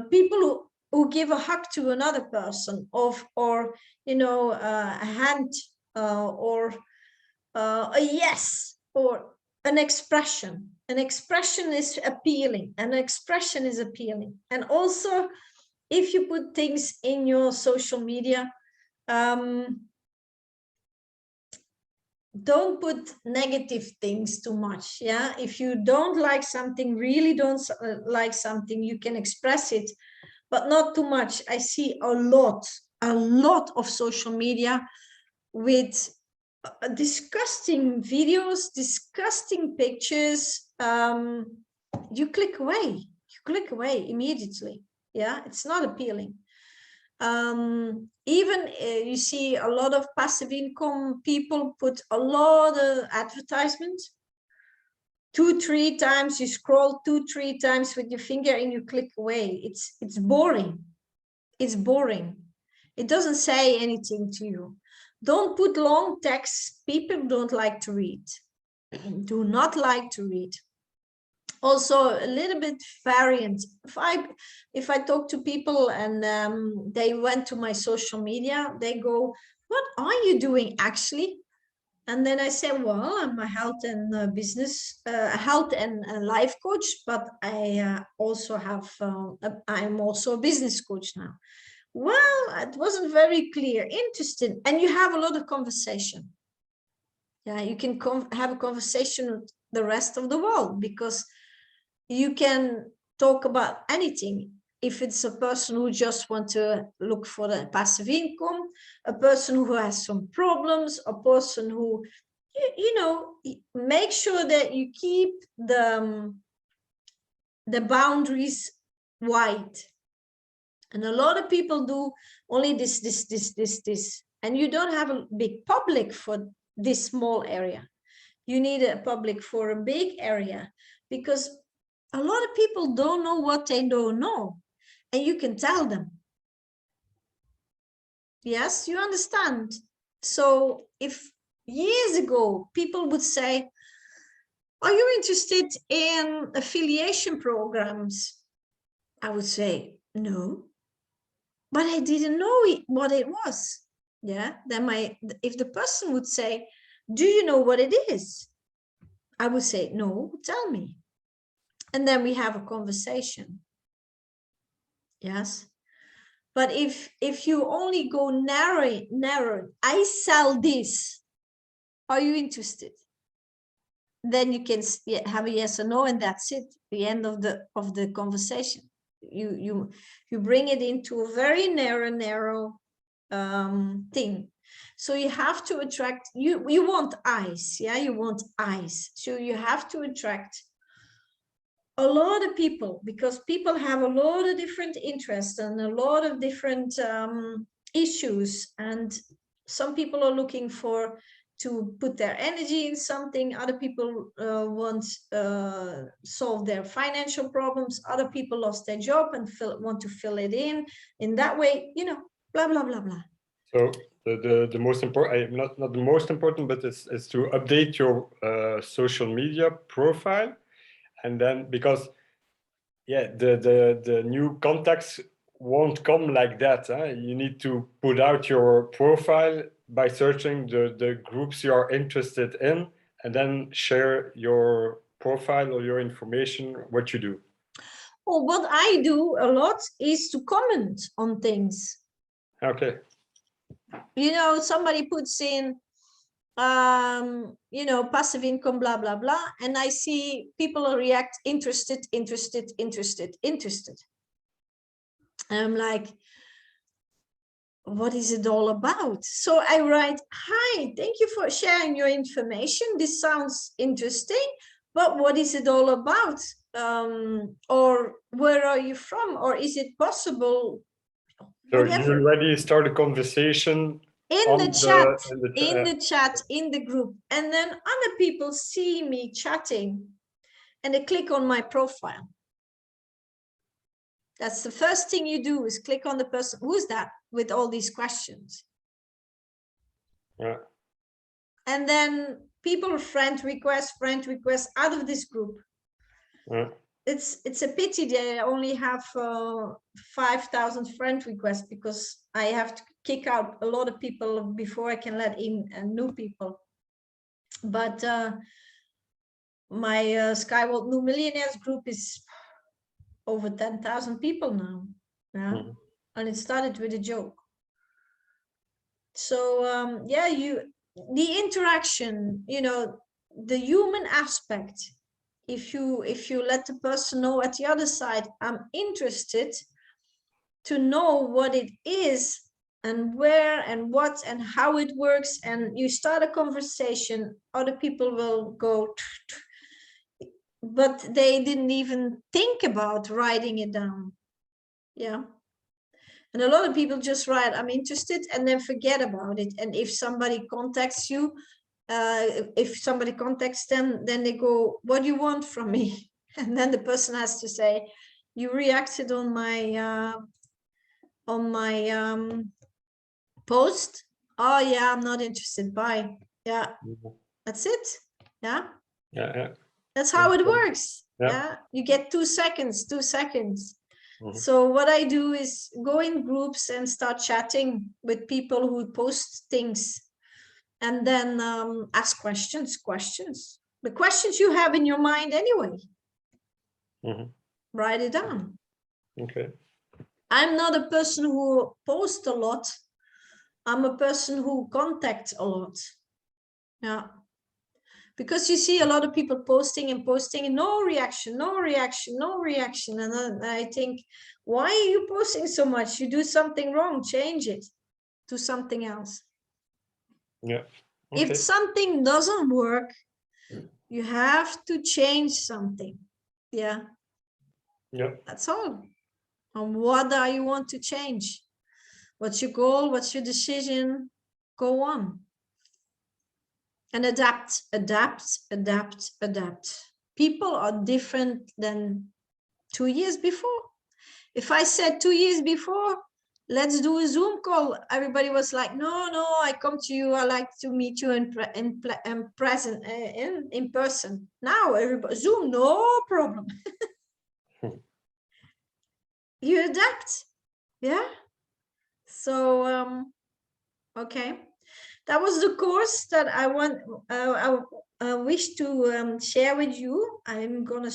people who give a hug to another person, or you know, a hand, or a yes, or an expression. An expression is appealing. An expression is appealing. And also, if you put things in your social media, don't put negative things too much. Yeah, if you don't like something, really don't like something, you can express it, but not too much. I see a lot of social media with disgusting videos, disgusting pictures. You click away immediately. Yeah, it's not appealing. Even you see a lot of passive income people put a lot of advertisements. 2-3 times you scroll 2-3 times with your finger and you click away. It's boring. It's boring. It doesn't say anything to you. Don't put long text. People don't like to read. Do not like to read. Also a little bit variant. If I talk to people and they went to my social media, they go, what are you doing actually? And then I say, well, I'm a health and business, health and life coach, but I also have, I'm also a business coach now. Well, it wasn't very clear. Interesting. And you have a lot of conversation. Yeah, you can have a conversation with the rest of the world, because you can talk about anything. If it's a person who just wants to look for the passive income, a person who has some problems, a person who, you know, make sure that you keep the boundaries wide. And a lot of people do only this, and you don't have a big public for this small area. You need a public for a big area, because a lot of people don't know what they don't know, and you can tell them. Yes, you understand. So if years ago people would say, are you interested in affiliation programs? I would say no, but I didn't know what it was. Yeah, then if the person would say, do you know what it is? I would say, no, tell me. And then we have a conversation. Yes. But if you only go narrow, I sell this, are you interested? Then you can have a yes or no, and that's it. The end of the conversation. You bring it into a very narrow thing. So you have to attract, you want eyes. Yeah, you want eyes. So you have to attract a lot of people, because people have a lot of different interests and a lot of different issues, and some people are looking to put their energy in something. Other people want solve their financial problems. Other people lost their job and want to fill it in that way, you know, blah blah blah blah. So the most important, not the most important, but it's to update your social media profile. And then, because yeah, the new contacts won't come like that. You need to put out your profile by searching the groups you are interested in, and then share your profile or your information, what you do. Well, what I do a lot is to comment on things. Okay. You know, somebody puts in you know, passive income, blah blah blah, and I see people react interested. And I'm like, what is it all about? So I write, hi, thank you for sharing your information, this sounds interesting, but what is it all about? Or where are you from? Or is it possible? So Whatever. you already start a conversation In the chat, in the group, and then other people see me chatting and they click on my profile. That's the first thing you do, is click on the person. Who's that with all these questions? Yeah. And then people friend request out of this group. It's a pity they only have 5,000 friend requests, because I have to kick out a lot of people before I can let in new people. But my Skyworld New Millionaires group is over 10,000 people now. Yeah, and it started with a joke. So yeah, the interaction, you know, the human aspect. If you let the person know at the other side, I'm interested to know what it is and where and what and how it works, and you start a conversation, other people will go, but they didn't even think about writing it down. Yeah. And a lot of people just write, I'm interested, and then forget about it. And if somebody contacts you, if somebody contacts them, then they go, what do you want from me? And then the person has to say, you reacted on my post. Oh yeah, I'm not interested. Bye. Yeah, that's it. Yeah. That's how it works. Yeah, you get 2 seconds. So what I do is go in groups and start chatting with people who post things, and then ask questions. The questions you have in your mind anyway. Write it down. Okay. I'm not a person who posts a lot. I'm a person who contacts a lot. Yeah. Because you see a lot of people posting and no reaction. And then I think, why are you posting so much? You do something wrong, change it to something else. Yeah. Okay. If something doesn't work, you have to change something. Yeah. Yeah. That's all. And what do you want to change? What's your goal? What's your decision? Go on. And adapt. People are different than 2 years before. If I said 2 years before, let's do a Zoom call, everybody was like, no, I come to you. I like to meet you in person. Now everybody, Zoom, no problem. You adapt. Yeah. So, okay. That was the course that I wish to share with you. I'm gonna